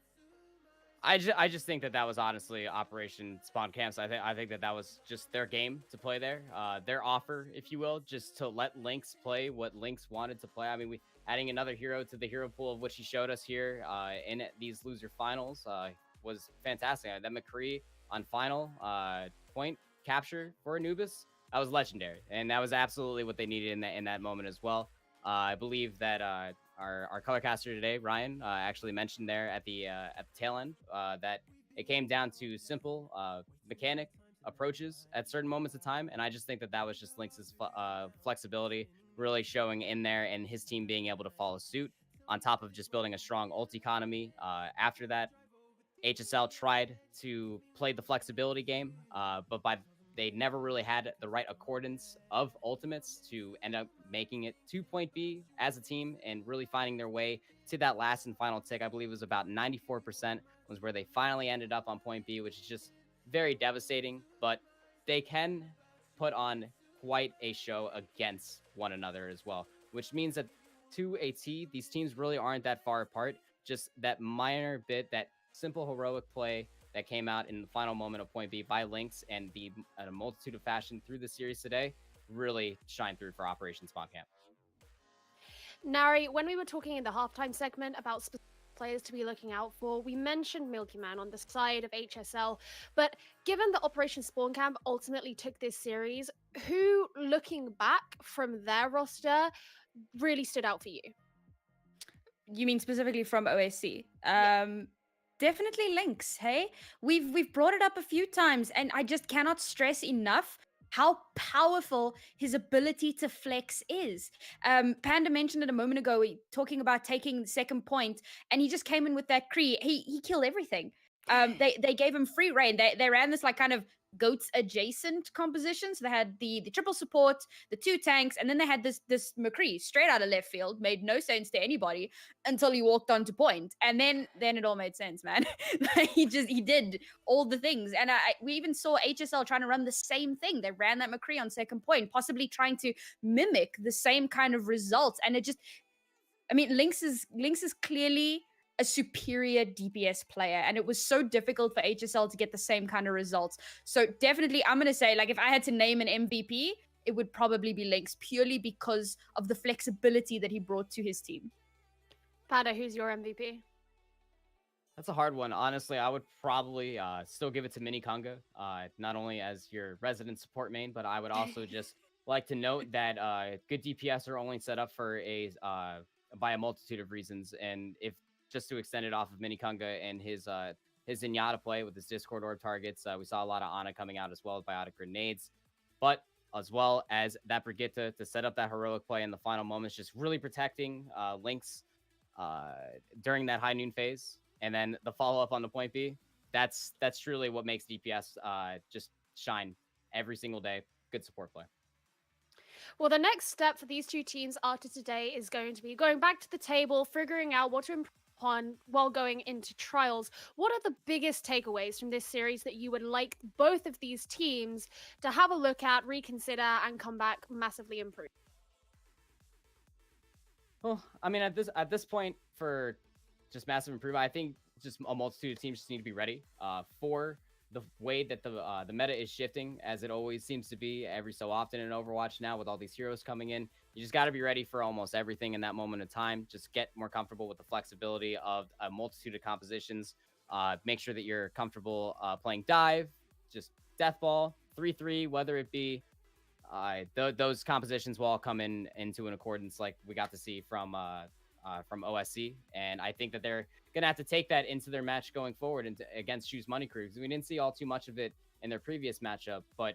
I just think that was honestly Operation Spawn Camps. I think that was just their game to play there, their offer, if you will, just to let Lynx play what Lynx wanted to play. I mean, adding another hero to the hero pool of which he showed us here in these loser finals was fantastic. That McCree on final point capture for Anubis, that was legendary, and that was absolutely what they needed in that moment as well. I believe that our color caster today, Ryan, actually mentioned there at the tail end that it came down to simple mechanic approaches at certain moments of time, and I just think that was just Lynx's flexibility really showing in there, and his team being able to follow suit on top of just building a strong ult economy. After that, HSL tried to play the flexibility game, but they never really had the right accordance of ultimates to end up making it to point B as a team and really finding their way to that last and final tick. I believe it was about 94% was where they finally ended up on point B, which is just very devastating, but they can put on quite a show against one another as well, which means that to a T, these teams really aren't that far apart. Just that minor bit, that simple heroic play that came out in the final moment of point B by Lynx and a multitude of fashion through the series today really shine through for Operation Spawn Camp.
Nari, when we were talking in the halftime segment about specific players to be looking out for, we mentioned Milky Man on the side of HSL, but given that Operation Spawn Camp ultimately took this series, who, looking back from their roster, really stood out for you?
You mean specifically from OSC?
Yeah.
definitely Lynx. Hey, we've brought it up a few times, and I just cannot stress enough how powerful his ability to flex is. Panda mentioned it a moment ago, talking about taking the second point, and he just came in with that Kree. He killed everything. They gave him free reign. They ran this like kind of goats adjacent composition. So they had the triple support, the two tanks, and then they had this McCree straight out of left field, made no sense to anybody until he walked onto point, and then it all made sense, man. Like, he did all the things, and we even saw HSL trying to run the same thing. They ran that McCree on second point, possibly trying to mimic the same kind of results, and it just, I mean, Lynx is clearly a superior DPS player, and it was so difficult for HSL to get the same kind of results. So definitely, I'm gonna say, like, if I had to name an MVP, it would probably be Lynx, purely because of the flexibility that he brought to his team.
Pada, who's your MVP?
That's a hard one. Honestly, I would probably still give it to Mini Kunga, not only as your resident support main, but I would also just like to note that good DPS are only set up for by a multitude of reasons, and if just to extend it off of Mini Kunga and his Zenyatta play with his Discord orb targets, we saw a lot of Ana coming out as well as biotic grenades, but as well as that Brigitte to set up that heroic play in the final moments, just really protecting Lynx during that high noon phase. And then the follow up on the point B, that's truly what makes DPS just shine every single day. Good support play.
Well, the next step for these two teams after today is going to be going back to the table, figuring out what to improve upon while going into trials. What are the biggest takeaways from this series that you would like both of these teams to have a look at, reconsider, and come back massively improved?
Well, I mean, at this point, for just massive improvement, I think just a multitude of teams just need to be ready for the way that the meta is shifting, as it always seems to be every so often in Overwatch now with all these heroes coming in. You just got to be ready for almost everything in that moment of time. Just get more comfortable with the flexibility of a multitude of compositions. Make sure that you're comfortable playing dive, just death ball, 3-3, whether it be those compositions will all come into an accordance like we got to see from OSC, and I think that they're gonna have to take that into their match going forward against Shoes Money Crew, because we didn't see all too much of it in their previous matchup, but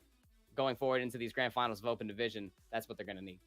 going forward into these grand finals of Open Division, that's what they're gonna need.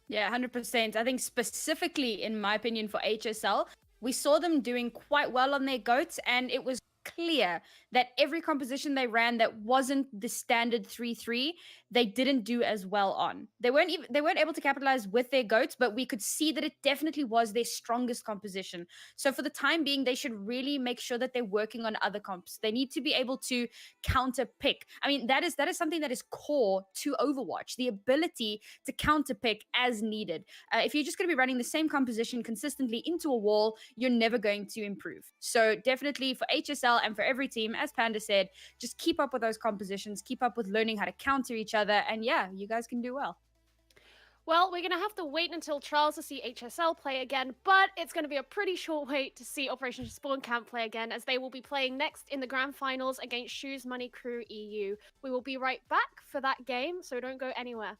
Yeah, 100%. I think specifically, in my opinion, for HSL, we saw them doing quite well on their goats, and it was clear that every composition they ran that wasn't the standard 3-3, they didn't do as well on. They weren't able to capitalize with their goats, but we could see that it definitely was their strongest composition. So for the time being, they should really make sure that they're working on other comps. They need to be able to counter pick. I mean, that is something that is core to Overwatch, the ability to counter pick as needed. If you're just going to be running the same composition consistently into a wall, you're never going to improve. So definitely for HSL and for every team, as Panda said, just keep up with those compositions, keep up with learning how to counter each other, and yeah, you guys can do well.
Well, we're going to have to wait until Trials to see HSL play again, but it's going to be a pretty short wait to see Operation Spawn Camp play again, as they will be playing next in the grand finals against Shoes Money Crew EU. We will be right back for that game, so don't go anywhere.